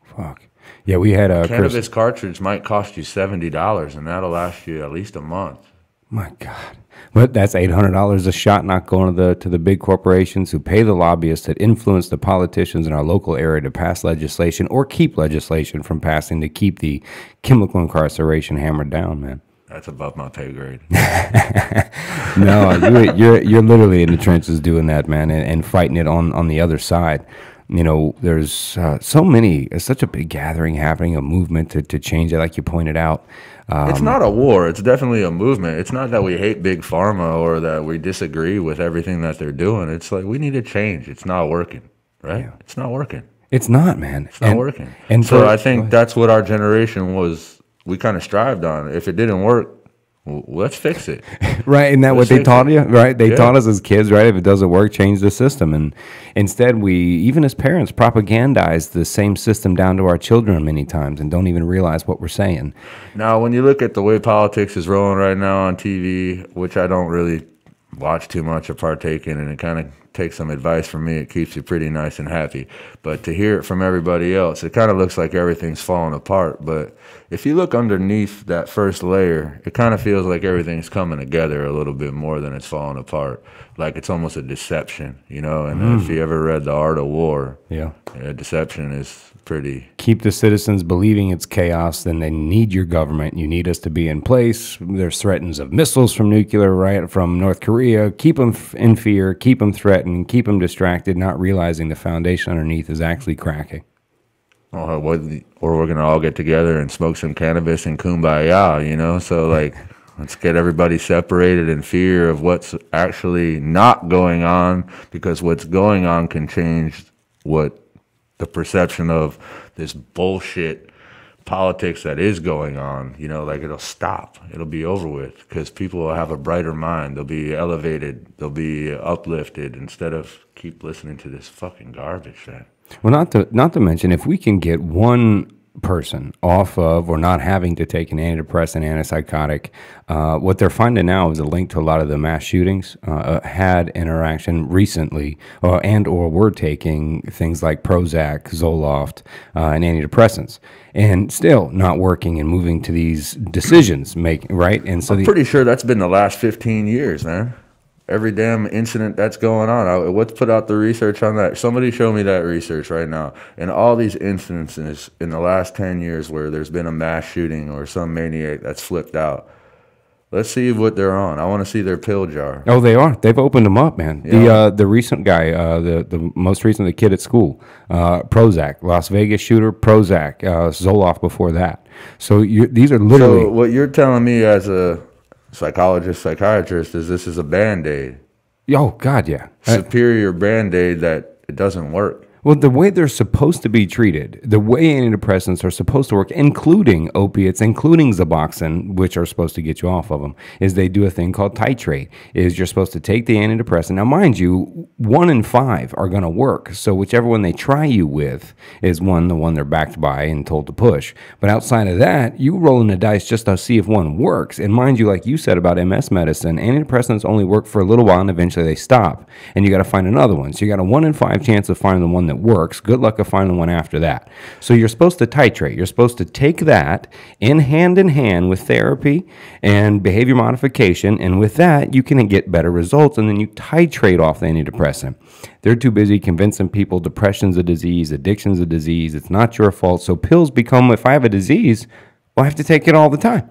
Fuck. Yeah, we had a cannabis cartridge might cost you $70, and that'll last you at least a month. My God. But that's $800 a shot, not going to the big corporations who pay the lobbyists that influence the politicians in our local area to pass legislation or keep legislation from passing to keep the chemical incarceration hammered down, man. That's above my pay grade. No, you're literally in the trenches doing that, man, and fighting it on the other side. You know, there's such a big gathering happening, a movement to change it, like you pointed out. It's not a war. It's definitely a movement. It's not that we hate Big Pharma or that we disagree with everything that they're doing. It's like we need to change. It's not working, right? Yeah. It's not working. It's not, man. It's not working. And so I think that's what our generation was, we kind of strived on. If it didn't work, well, let's fix it. Right, isn't that what they taught you? Right, they taught us as kids, right? If it doesn't work, change the system. And instead, we, even as parents, propagandize the same system down to our children many times and don't even realize what we're saying. Now, when you look at the way politics is rolling right now on TV, which I don't really watch too much or partake in, and it kind of takes some advice from me, it keeps you pretty nice and happy. But to hear it from everybody else, it kind of looks like everything's falling apart. But if you look underneath that first layer, it kind of feels like everything's coming together a little bit more than it's falling apart. Like it's almost a deception, you know? And if you ever read The Art of War, deception is pretty... Keep the citizens believing it's chaos, then they need your government. You need us to be in place. There's threats of missiles from nuclear, right, from North Korea. Keep them in fear, keep them threatened, keep them distracted, not realizing the foundation underneath is actually cracking. Or we're going to all get together and smoke some cannabis and kumbaya, you know? So, like, let's get everybody separated in fear of what's actually not going on, because what's going on can change what the perception of this bullshit politics that is going on, you know, like it'll stop. It'll be over with because people will have a brighter mind. They'll be elevated. They'll be uplifted instead of keep listening to this fucking garbage, man. Well, not to mention, if we can get one person off of or not having to take an antidepressant, antipsychotic, what they're finding now is a link to a lot of the mass shootings had interaction recently and or were taking things like Prozac, Zoloft, and antidepressants, and still not working and moving to these decisions making, right? And so I'm pretty sure that's been the last 15 years, man. Every damn incident that's going on. Let's put out the research on that. Somebody show me that research right now. And all these instances in the last 10 years where there's been a mass shooting or some maniac that's flipped out. Let's see what they're on. I want to see their pill jar. Oh, they are. They've opened them up, man. Yeah. The recent guy, the most recent, the kid at school, Prozac, Las Vegas shooter, Prozac, Zoloft before that. So these are literally. So what you're telling me as a psychologist, psychiatrist, is this is a Band-Aid. Oh, God, yeah. Superior Band-Aid that it doesn't work. Well, the way they're supposed to be treated, the way antidepressants are supposed to work, including opiates, including Suboxone, which are supposed to get you off of them, is they do a thing called titrate. Is you're supposed to take the antidepressant. Now, mind you, 1 in 5 are going to work. So whichever one they try you with is the one they're backed by and told to push. But outside of that, you rolling the dice just to see if one works. And mind you, like you said about MS medicine, antidepressants only work for a little while and eventually they stop. And you got to find another one. So you got a 1 in 5 chance of finding the one that works. Good luck of finding one after that. So you're supposed to titrate. You're supposed to take that in hand with therapy and behavior modification, and with that you can get better results, and then you titrate off the antidepressant. They're too busy convincing people depression's a disease, addiction's a disease, it's not your fault. So pills become, if I have a disease, well, I have to take it all the time.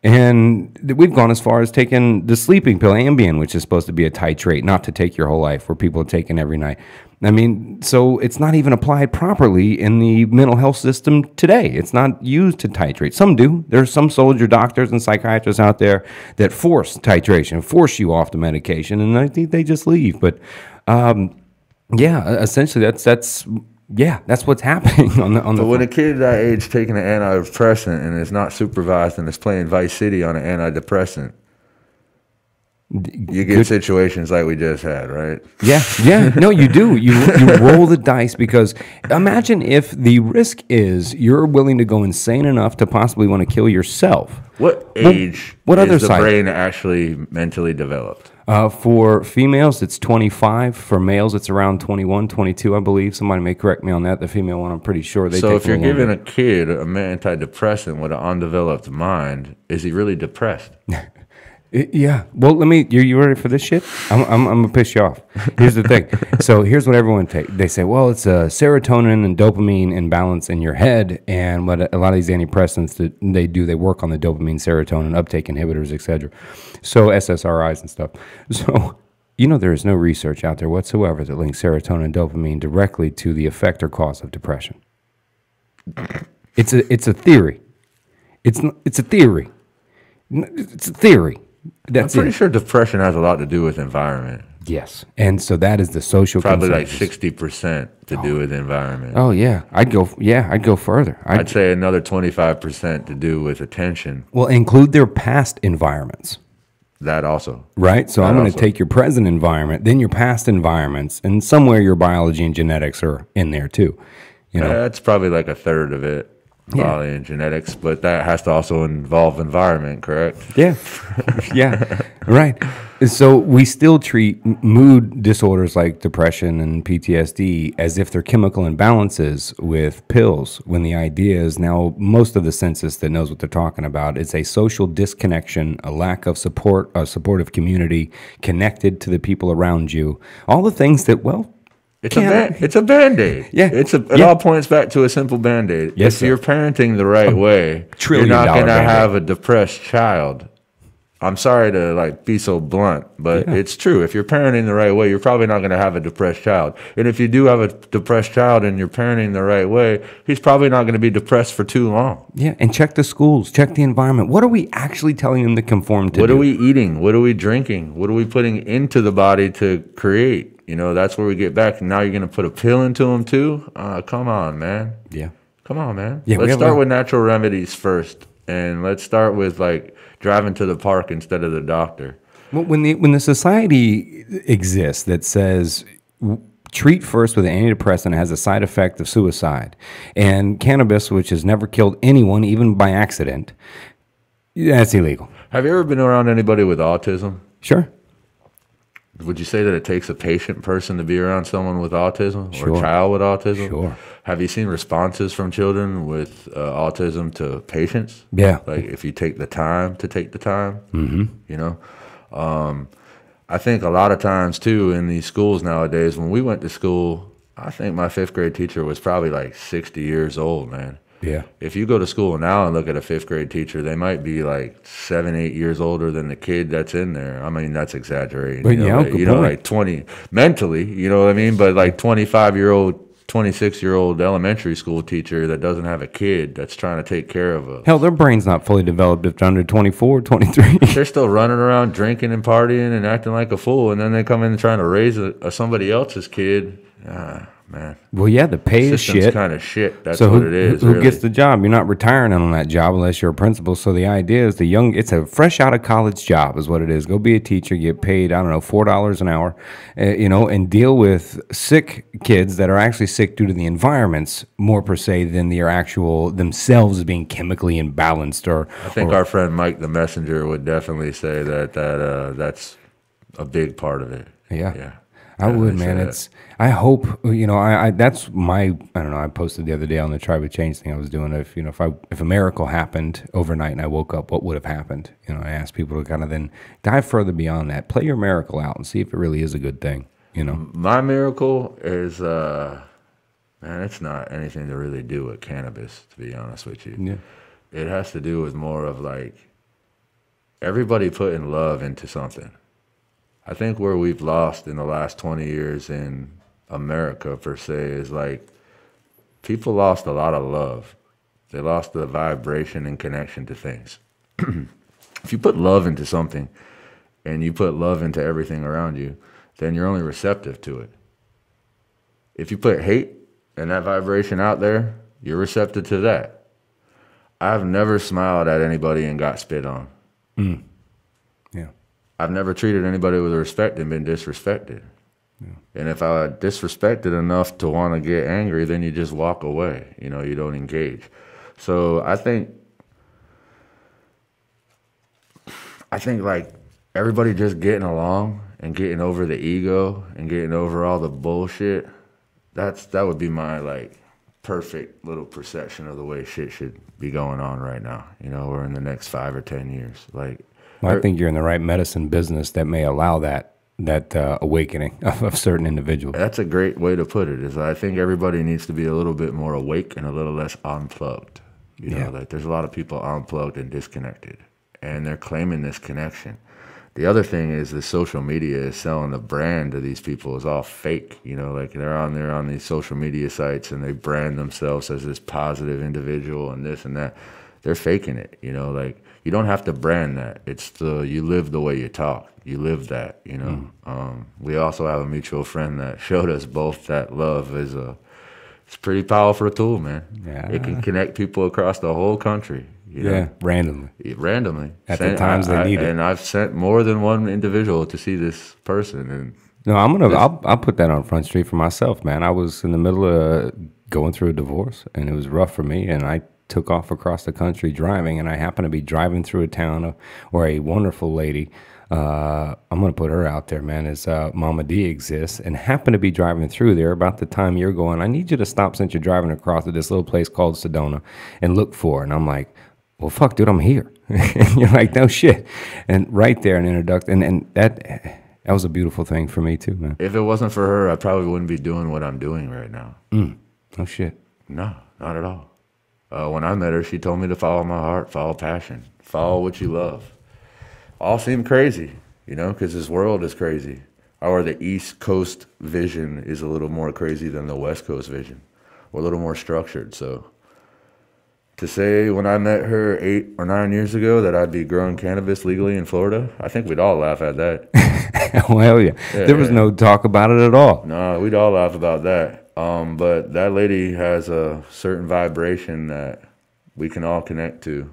And we've gone as far as taking the sleeping pill, Ambien, which is supposed to be a titrate, not to take your whole life, where people are taking every night. I mean, so it's not even applied properly in the mental health system today. It's not used to titrate. Some do. There's some soldier doctors and psychiatrists out there that force titration, force you off the medication, and I think they just leave. But yeah, essentially that's Yeah, that's what's happening on the But when a kid that age taking an antidepressant and it's not supervised and is playing Vice City on an antidepressant, you get situations like we just had, right? Yeah. No, you do. You roll the dice, because imagine if the risk is you're willing to go insane enough to possibly want to kill yourself. What age what is other the side? brain actually mentally developed? For females, it's 25. For males, it's around 21, 22, I believe. Somebody may correct me on that. The female one, I'm pretty sure they. So take if you're a little giving longer. a kid an antidepressant with an undeveloped mind, is he really depressed? Yeah. Well, let me. You ready for this shit? I'm gonna piss you off. Here's the thing. So here's what everyone take. They say, well, it's a serotonin and dopamine imbalance in your head, and what a lot of these antidepressants that they work on the dopamine, serotonin uptake inhibitors, etc. So SSRIs and stuff. So there is no research out there whatsoever that links serotonin and dopamine directly to the effect or cause of depression. It's a theory. It's a theory. It's a theory. I'm pretty sure depression has a lot to do with environment. Yes, and so that is the social Probably consensus. like 60% to do with environment. Oh yeah, I'd go further. I'd say another 25% to do with attention. Well, include their past environments. That also. Right? So That I'm going to also. take your present environment, then your past environments, and somewhere your biology and genetics are in there too. That's probably like a third of it. Probably in genetics, but that has to also involve environment, correct? Yeah. Yeah. Right. So we still treat mood disorders like depression and PTSD as if they're chemical imbalances with pills, when the idea is now most of the census that knows what they're talking about, it's a social disconnection, a lack of support, a supportive community, connected to the people around you. All the things that, well, It's a Band-Aid. Yeah. It all points back to a simple Band-Aid. Yes, if sir. you're parenting the right way, you're not $1 going to Band-Aid. have a depressed child. I'm sorry to be so blunt, but it's true. If you're parenting the right way, you're probably not going to have a depressed child. And if you do have a depressed child and you're parenting the right way, he's probably not going to be depressed for too long. Yeah, and check the schools, check the environment. What are we actually telling them to conform to? What are we eating? What are we drinking? What are we putting into the body to create? That's where we get back. Now you're going to put a pill into them too? Come on, man. Yeah. Come on, man. Yeah, let's start with natural remedies first. And let's start with driving to the park instead of the doctor. Well, when the society exists that says treat first with an antidepressant has a side effect of suicide, and cannabis, which has never killed anyone, even by accident, that's illegal. Have you ever been around anybody with autism? Sure. Would you say that it takes a patient person to be around someone with autism or Sure. a child with autism? Sure. Have you seen responses from children with autism to patients? Yeah. Like if you take the time to take the time, I think a lot of times too in these schools nowadays, when we went to school, I think my 5th grade teacher was probably like 60 years old, man. Yeah. If you go to school now and look at a 5th grade teacher, they might be like 7, 8 years older than the kid that's in there. I mean, that's exaggerating. But good point. Like 20 mentally, you know what I mean? But like 25-year-old, 26-year-old elementary school teacher that doesn't have a kid that's trying to take care of a. Hell, their brain's not fully developed if they're under 24, 23. They're still running around drinking and partying and acting like a fool, and then they come in trying to raise somebody else's kid. Man. Well, yeah, the pay is System's shit. kind of shit. That's So what it is. Who really. gets the job? You're not retiring on that job unless you're a principal. So the idea is it's a fresh out of college job is what it is. Go be a teacher, get paid, I don't know, $4 an hour, and deal with sick kids that are actually sick due to the environments more per se than their actual themselves being chemically imbalanced. I think our friend Mike the Messenger would definitely say that's a big part of it. Yeah. I would, man. I hope, that's I don't know, I posted the other day on the Tribe of Change thing I was doing. If a miracle happened overnight and I woke up, what would have happened? I asked people to kind of then dive further beyond that. Play your miracle out and see if it really is a good thing, My miracle is, man, it's not anything to really do with cannabis, to be honest with you. Yeah. It has to do with more of everybody putting love into something. I think where we've lost in the last 20 years in America, per se, is people lost a lot of love. They lost the vibration and connection to things. If you put love into something and you put love into everything around you, then you're only receptive to it. If you put hate and that vibration out there, you're receptive to that. I've never smiled at anybody and got spit on. Yeah. I've never treated anybody with respect and been disrespected. Yeah. And if I disrespected enough to want to get angry, then you just walk away. You know, you don't engage. So I think like everybody just getting along and getting over the ego and getting over all the bullshit, that would be my like perfect little perception of the way shit should be going on right now, you know, or in the next 5 or 10 years. Like, well, I think you're in the right medicine business that may allow that awakening of certain individuals. That's a great way to put it. Is I think everybody needs to be a little bit more awake and a little less unplugged. You know, like there's a lot of people unplugged and disconnected, and they're claiming this connection. The other thing is the social media is selling the brand to these people is all fake. You know, like they're on there on these social media sites and they brand themselves as this positive individual and this and that. They're faking it. You know, like you don't have to brand that. It's you live the way you talk. You live that. You know. We also have a mutual friend that showed us both that love is it's a pretty powerful tool, man. Yeah. It can connect people across the whole country. You know? Randomly. At the times they need it. And I've sent more than one individual to see this person. And no, I'll put that on Front Street for myself, man. I was in the middle of going through a divorce, and it was rough for me, and I took off across the country driving, and I happened to be driving through a town where a wonderful lady, I'm going to put her out there, man, is Mama D exists, and happened to be driving through there about the time you're going, I need you to stop since you're driving across to this little place called Sedona and look for her. And I'm like, well, fuck, dude, I'm here. And you're like, no shit. And right there, an introduction, and that was a beautiful thing for me too, man. If it wasn't for her, I probably wouldn't be doing what I'm doing right now. No shit. No, not at all. When I met her, she told me to follow my heart, follow passion, follow what you love. All seem crazy, you know, because this world is crazy. Or the East Coast vision is a little more crazy than the West Coast vision. We're a little more structured, so. To say when I met her 8 or 9 years ago that I'd be growing cannabis legally in Florida, I think we'd all laugh at that. Well, hell yeah. There was no talk about it at all. No, we'd all laugh about that. But that lady has a certain vibration that we can all connect to.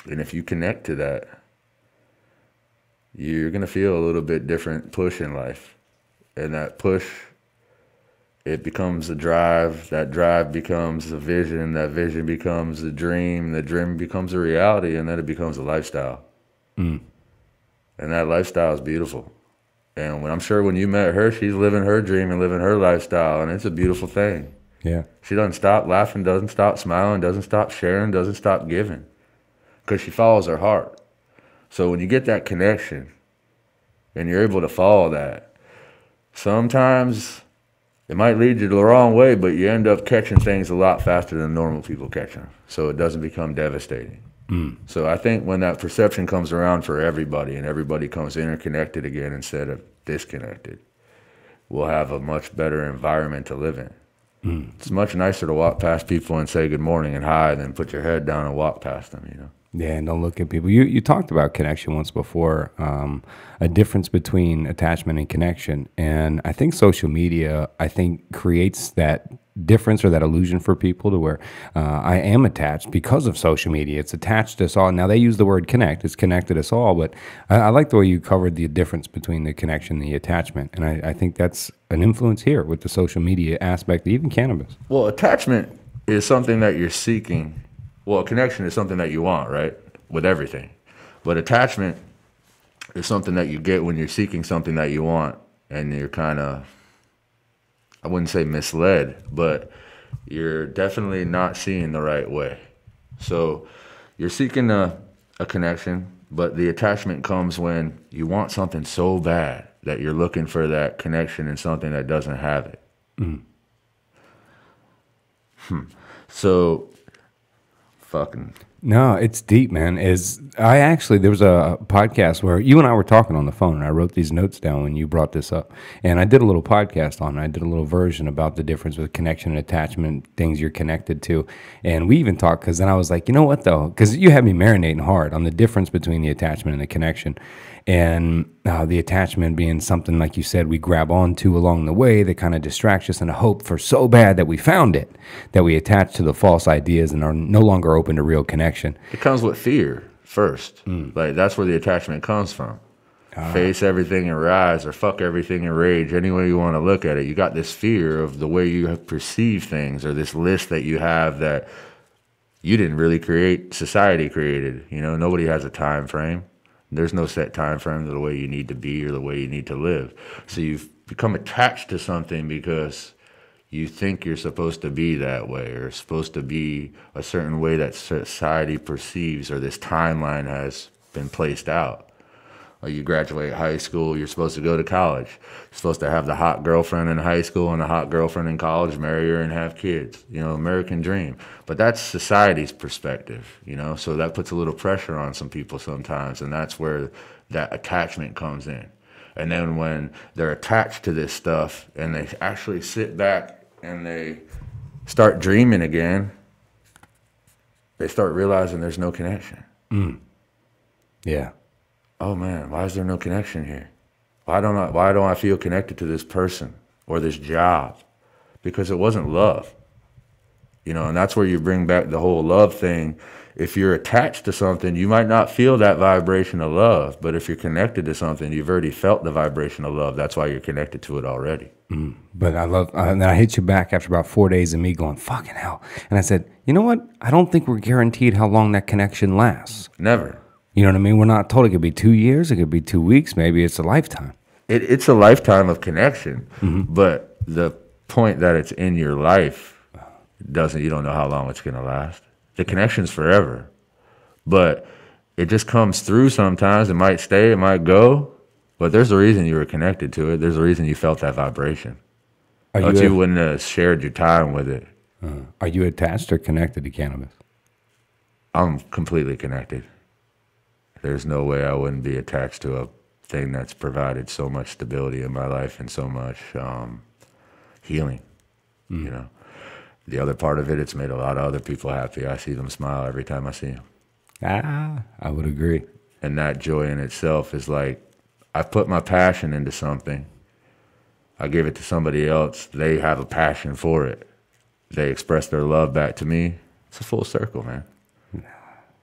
And if you connect to that, you're going to feel a little bit different push in life. And that push, it becomes a drive. That drive becomes a vision. That vision becomes a dream. The dream becomes a reality, and then it becomes a lifestyle. And that lifestyle is beautiful. And I'm sure when you met her, she's living her dream and living her lifestyle, and it's a beautiful thing. Yeah. She doesn't stop laughing, doesn't stop smiling, doesn't stop sharing, doesn't stop giving, because she follows her heart. So when you get that connection and you're able to follow that, sometimes it might lead you the wrong way, but you end up catching things a lot faster than normal people catch them. So it doesn't become devastating. So I think when that perception comes around for everybody and everybody comes interconnected again instead of disconnected, we'll have a much better environment to live in. It's much nicer to walk past people and say good morning and hi than put your head down and walk past them, you know? Yeah, and don't look at people. You talked about connection once before, a difference between attachment and connection. And I think social media, creates that difference or that illusion for people to where I am attached because of social media. It's attached us all. Now, they use the word connect. It's connected us all. But I like the way you covered the difference between the connection and the attachment. And I think that's an influence here with the social media aspect, even cannabis. Well, attachment is something that you're seeking. Well, connection is something that you want, right? With everything. But attachment is something that you get when you're seeking something that you want, and you're kind of, I wouldn't say misled, but you're definitely not seeing the right way. So you're seeking a connection, but the attachment comes when you want something so bad that you're looking for that connection in something that doesn't have it. So fucking no, it's deep, man. There was a podcast where you and I were talking on the phone, and I wrote these notes down when you brought this up, and I did a little podcast on it. I did a little version about the difference with connection and attachment, things you're connected to, and we even talked, because then I was like, you know what though, because you had me marinating hard on the difference between the attachment and the connection, And the attachment being something, like you said, we grab onto along the way that kind of distracts us in a hope for so bad that we found it, that we attach to the false ideas and are no longer open to real connection. It comes with fear first. Like, that's where the attachment comes from. Face everything in rise, or fuck everything in rage. Any way you want to look at it, you got this fear of the way you perceive things, or this list that you have that you didn't really create, society created. You know, nobody has a time frame. There's no set time frame to the way you need to be or the way you need to live. So you've become attached to something because you think you're supposed to be that way, or supposed to be a certain way that society perceives, or this timeline has been placed out. Like, you graduate high school, you're supposed to go to college. You're supposed to have the hot girlfriend in high school and the hot girlfriend in college, marry her and have kids. You know, American dream. But that's society's perspective, you know? So that puts a little pressure on some people sometimes, and that's where that attachment comes in. And then when they're attached to this stuff and they actually sit back and they start dreaming again, they start realizing there's no connection. Yeah. Oh man, why is there no connection here? Why don't I feel connected to this person or this job? Because it wasn't love. You know, and that's where you bring back the whole love thing. If you're attached to something, you might not feel that vibration of love, but if you're connected to something, you've already felt the vibration of love. That's why you're connected to it already. But and then I hit you back after about 4 days of me going, fucking hell. And I said, you know what? I don't think we're guaranteed how long that connection lasts. Never. You know what I mean? We're not told it could be 2 years, it could be 2 weeks, maybe it's a lifetime. It's a lifetime of connection, but the point that it's in your life you don't know how long it's going to last. The connection's forever, but it just comes through sometimes. It might stay, it might go, but there's a reason you were connected to it. There's a reason you felt that vibration. You wouldn't have shared your time with it. Are you attached or connected to cannabis? I'm completely connected. There's no way I wouldn't be attached to a thing that's provided so much stability in my life and so much healing. You know, the other part of it, it's made a lot of other people happy. I see them smile every time I see them. I would agree. And that joy in itself is like, I put my passion into something. I give it to somebody else. They have a passion for it. They express their love back to me. It's a full circle, man.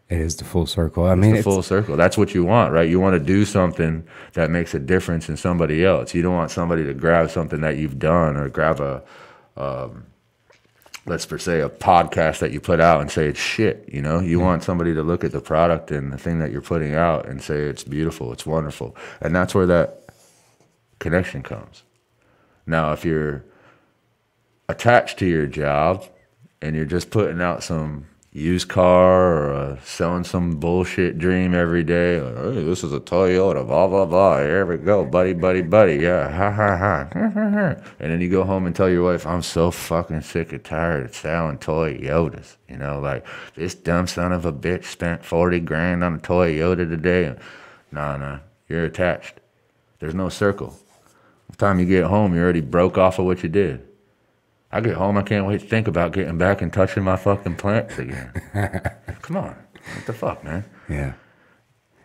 It is the full circle. I mean, it's the full circle. That's what you want, right? You want to do something that makes a difference in somebody else. You don't want somebody to grab something that you've done, or grab let's say a podcast that you put out and say it's shit. You know, you want somebody to look at the product and the thing that you're putting out and say it's beautiful, it's wonderful, and that's where that connection comes. Now, if you're attached to your job and you're just putting out some used car, or selling some bullshit dream every day, like, hey, this is a Toyota, blah, blah, blah, here we go, buddy, yeah, ha, ha, ha. And then you go home and tell your wife, I'm so fucking sick and tired of selling Toyotas. You know, like, this dumb son of a bitch spent 40 grand on a Toyota today. Nah, you're attached. There's no circle. By the time you get home, you already broke off of what you did. I get home, I can't wait to think about getting back and touching my fucking plants again. Come on. What the fuck, man? Yeah.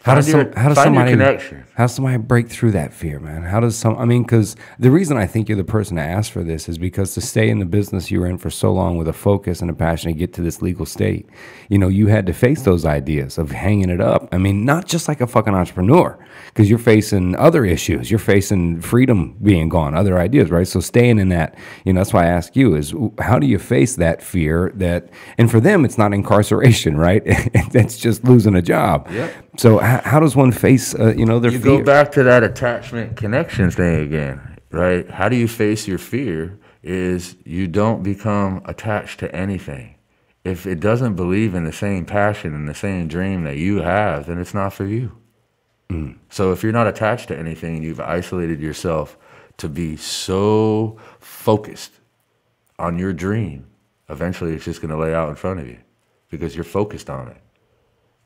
How does somebody break through that fear, man? Because the reason I think you're the person to ask for this is because to stay in the business you were in for so long with a focus and a passion to get to this legal state, you know, you had to face those ideas of hanging it up. I mean, not just like a fucking entrepreneur, because you're facing other issues. You're facing freedom being gone, other ideas, right? So staying in that, you know, that's why I ask you is, how do you face that fear and for them, it's not incarceration, right? It's just losing a job. Yep. So how does one face, their fear? You go back to that attachment connection thing again, right? How do you face your fear is you don't become attached to anything. If it doesn't believe in the same passion and the same dream that you have, then it's not for you. So if you're not attached to anything, you've isolated yourself to be so focused on your dream, eventually it's just going to lay out in front of you because you're focused on it.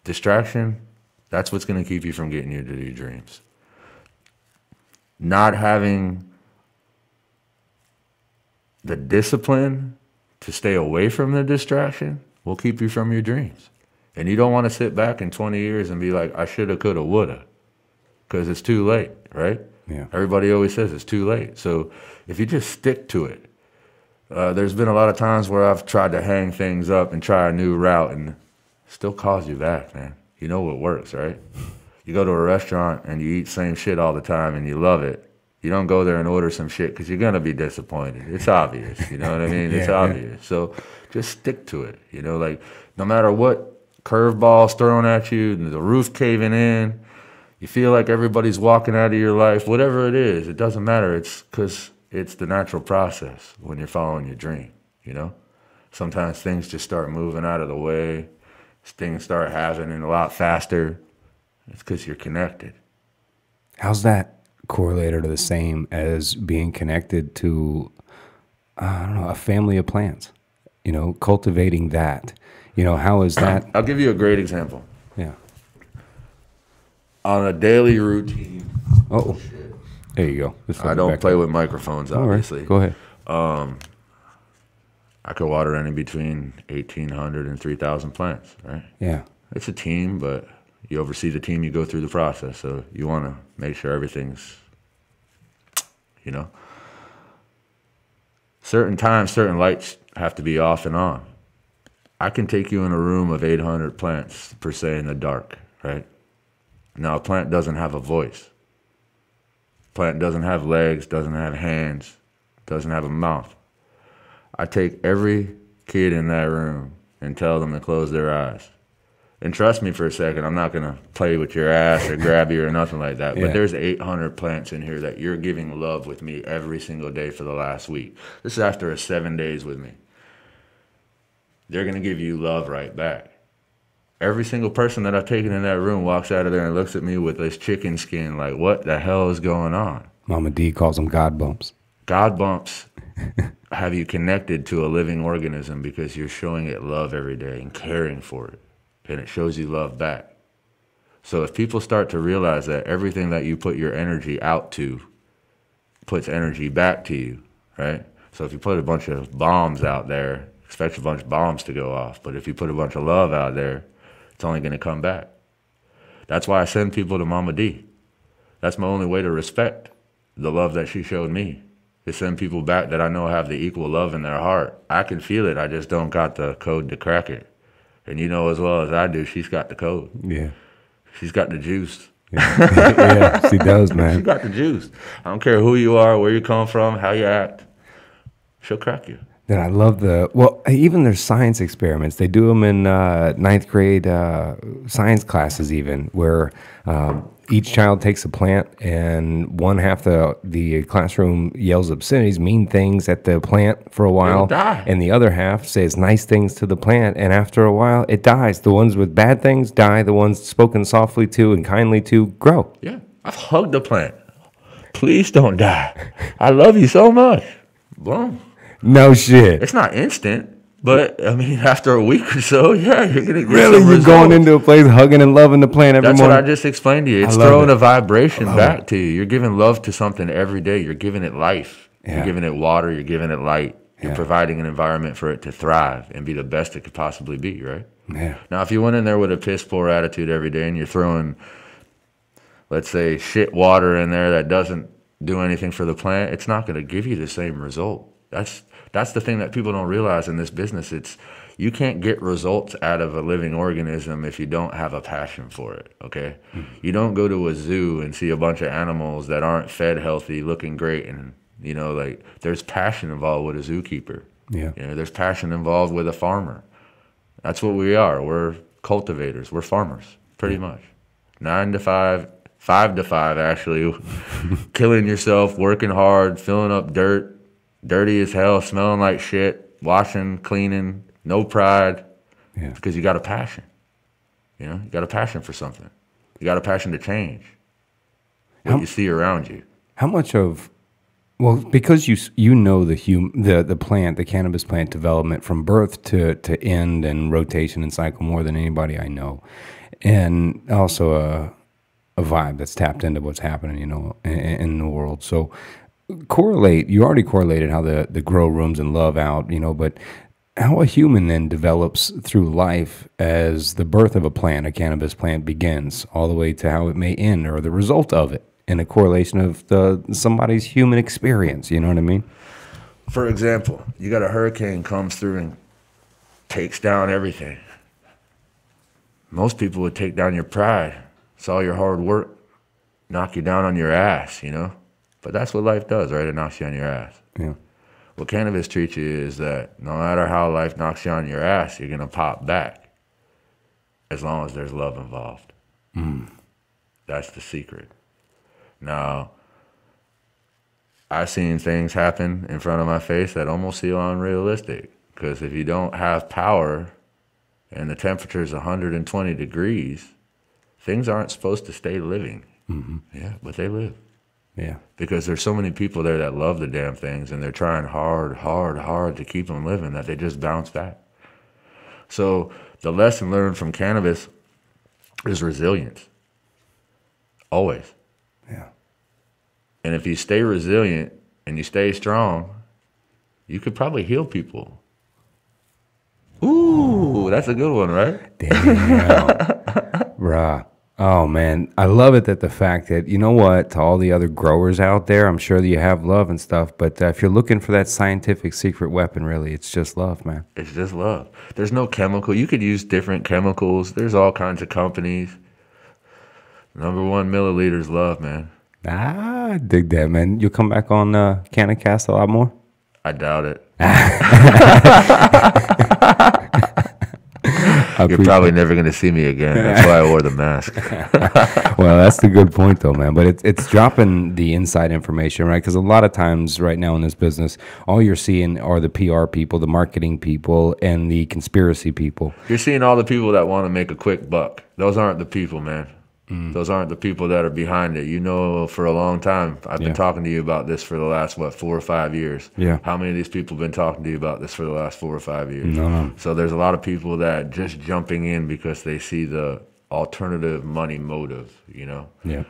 Distraction, that's what's going to keep you from getting you to your dreams. Not having the discipline to stay away from the distraction will keep you from your dreams. And you don't want to sit back in 20 years and be like, I shoulda, coulda, woulda. because it's too late, right? Yeah. Everybody always says it's too late. So if you just stick to it, there's been a lot of times where I've tried to hang things up and try a new route and it still calls you back, man. You know what works, right? You go to a restaurant and you eat same shit all the time and you love it. You don't go there and order some shit because you're going to be disappointed. It's obvious, you know what I mean? It's obvious. So just stick to it, you know, like no matter what curveballs thrown at you, the roof caving in, you feel like everybody's walking out of your life, whatever it is, it doesn't matter. It's because it's the natural process when you're following your dream, you know? Sometimes things just start moving out of the way. Things start happening a lot faster. It's because you're connected. How's that correlated to the same as being connected to, I don't know, a family of plants? You know, cultivating that. You know, how is that? I'll give you a great example. Yeah. On a daily routine. Oh, there you go. I don't play with microphones, obviously. All right. Go I ahead. could water any between 1,800 and 3,000 plants, right? Yeah. It's a team, but you oversee the team, you go through the process. So you want to make sure everything's, you know. Certain times, certain lights have to be off and on. I can take you in a room of 800 plants, per se, in the dark, right? Now, a plant doesn't have a voice. Plant doesn't have legs, doesn't have hands, doesn't have a mouth. I take every kid in that room and tell them to close their eyes. And trust me for a second, I'm not going to play with your ass or grab you or nothing like that. But there's 800 plants in here that you're giving love with me every single day for the last week. This is after 7 days with me. They're going to give you love right back. Every single person that I've taken in that room walks out of there and looks at me with this chicken skin like, what the hell is going on? Mama D calls them God bumps. God bumps have you connected to a living organism because you're showing it love every day and caring for it. And it shows you love back. So if people start to realize that everything that you put your energy out to puts energy back to you, right? So if you put a bunch of bombs out there, expect a bunch of bombs to go off. But if you put a bunch of love out there, it's only going to come back. That's why I send people to Mama D. That's my only way to respect the love that she showed me. To send people back that I know have the equal love in their heart. I can feel it. I just don't got the code to crack it. And you know as well as I do, she's got the code. Yeah. She's got the juice. Yeah, she does, man. She got the juice. I don't care who you are, where you come from, how you act. She'll crack you. Then I love even there's science experiments. They do them in ninth grade science classes even, where each child takes a plant and one half the classroom yells obscenities, mean things at the plant for a while, and the other half says nice things to the plant, and after a while it dies. The ones with bad things die, the ones spoken softly to and kindly to grow. Yeah, I've hugged the plant. Please don't die. I love you so much. Boom. No shit. It's not instant, but I mean, after a week or so, yeah, you're gonna get really. Some You're results. going into a place, hugging and loving the plant every morning. morning. That's what I just explained to you. It's throwing a vibration back to you. You're giving love to something every day. You're giving it life. Yeah. You're giving it water. You're giving it light. You're providing an environment for it to thrive and be the best it could possibly be. Right. Yeah. Now, if you went in there with a piss poor attitude every day and you're throwing, let's say, shit water in there that doesn't do anything for the plant, it's not going to give you the same result. That's the thing that people don't realize in this business. It's you can't get results out of a living organism if you don't have a passion for it, okay? Mm-hmm. You don't go to a zoo and see a bunch of animals that aren't fed healthy, looking great, and, you know, like, there's passion involved with a zookeeper. Yeah. You know, there's passion involved with a farmer. That's what we are. We're cultivators. We're farmers, pretty much. 9 to 5, 5 to 5, actually, killing yourself, working hard, filling up dirt, dirty as hell, smelling like shit, washing, cleaning, no pride, because you got a passion. You know, you got a passion for something. You got a passion to change what you see around you. How much of, well, because you know the plant, the cannabis plant development from birth to end and rotation and cycle more than anybody I know, and also a vibe that's tapped into what's happening, you know, in the world. So you already correlated how the grow rooms and love out, you know, but how a human then develops through life as the birth of a plant, a cannabis plant begins, all the way to how it may end or the result of it in a correlation of somebody's human experience. You know what I mean? For example, you got a hurricane comes through and takes down everything. Most people would take down your pride. It's all your hard work, knock you down on your ass, you know? But that's what life does, right? It knocks you on your ass. Yeah. What cannabis teaches you is that no matter how life knocks you on your ass, you're going to pop back as long as there's love involved. That's the secret. Now, I've seen things happen in front of my face that almost feel unrealistic, because if you don't have power and the temperature is 120 degrees, things aren't supposed to stay living. Yeah, but they live. Yeah. Because there's so many people there that love the damn things, and they're trying hard to keep them living, that they just bounce back. So the lesson learned from cannabis is resilience. Always. Yeah. And if you stay resilient and you stay strong, you could probably heal people. Ooh, that's a good one, right? Damn. Bruh. Oh, man. I love it that the fact that, you know what, to all the other growers out there, I'm sure that you have love and stuff, but if you're looking for that scientific secret weapon, really, it's just love, man. It's just love. There's no chemical. You could use different chemicals. There's all kinds of companies. Number 1 milliliter is love, man. I dig that, man. You'll come back on Cannacast a lot more? I doubt it. You're probably never going to see me again. That's why I wore the mask. Well, that's the good point, though, man. But it's dropping the inside information, right? Because a lot of times right now in this business, all you're seeing are the PR people, the marketing people, and the conspiracy people. You're seeing all the people that want to make a quick buck. Those aren't the people, man. Those aren't the people that are behind it. You know, for a long time, I've been talking to you about this for the last, 4 or 5 years. Yeah. How many of these people have been talking to you about this for the last 4 or 5 years? No. So there's a lot of people that just jumping in because they see the alternative money motive, you know? Yeah.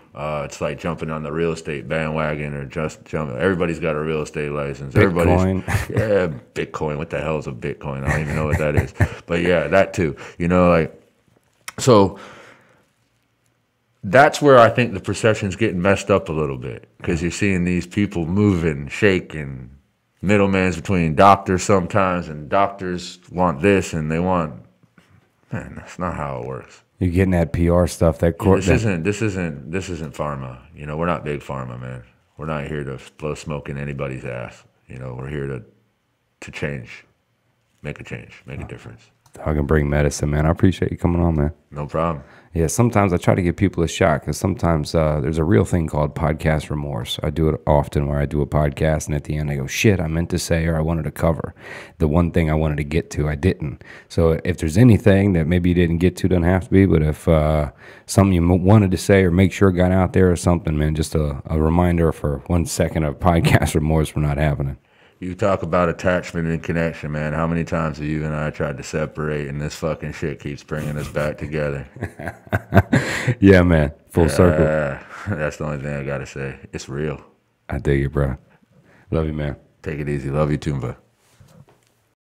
It's like jumping on the real estate bandwagon or just jumping. Everybody's got a real estate license. Bitcoin. Yeah, Bitcoin. What the hell is a Bitcoin? I don't even know what that is. But yeah, that too. You know, like, so that's where I think the perception's getting messed up a little bit, because you're seeing these people moving, shaking, middleman's between doctors sometimes, and doctors want this and they want, man, that's not how it works. You're getting that PR stuff. This isn't pharma. You know, we're not big pharma, man. We're not here to blow smoke in anybody's ass. You know, we're here to change, make a difference. I can bring medicine, man. I appreciate you coming on, man. No problem. Yeah, sometimes I try to give people a shot, because sometimes there's a real thing called podcast remorse. I do it often, where I do a podcast and at the end I go, shit, I meant to say, or I wanted to cover the one thing I wanted to get to, I didn't. So if there's anything that maybe you didn't get to, doesn't have to be, but if something you wanted to say or make sure got out there or something, man, just a reminder for 1 second of podcast remorse for not having it. You talk about attachment and connection, man. How many times have you and I tried to separate, and this fucking shit keeps bringing us back together? Yeah, man. Full circle. That's the only thing I got to say. It's real. I dig it, bro. Love you, man. Take it easy. Love you too, bro.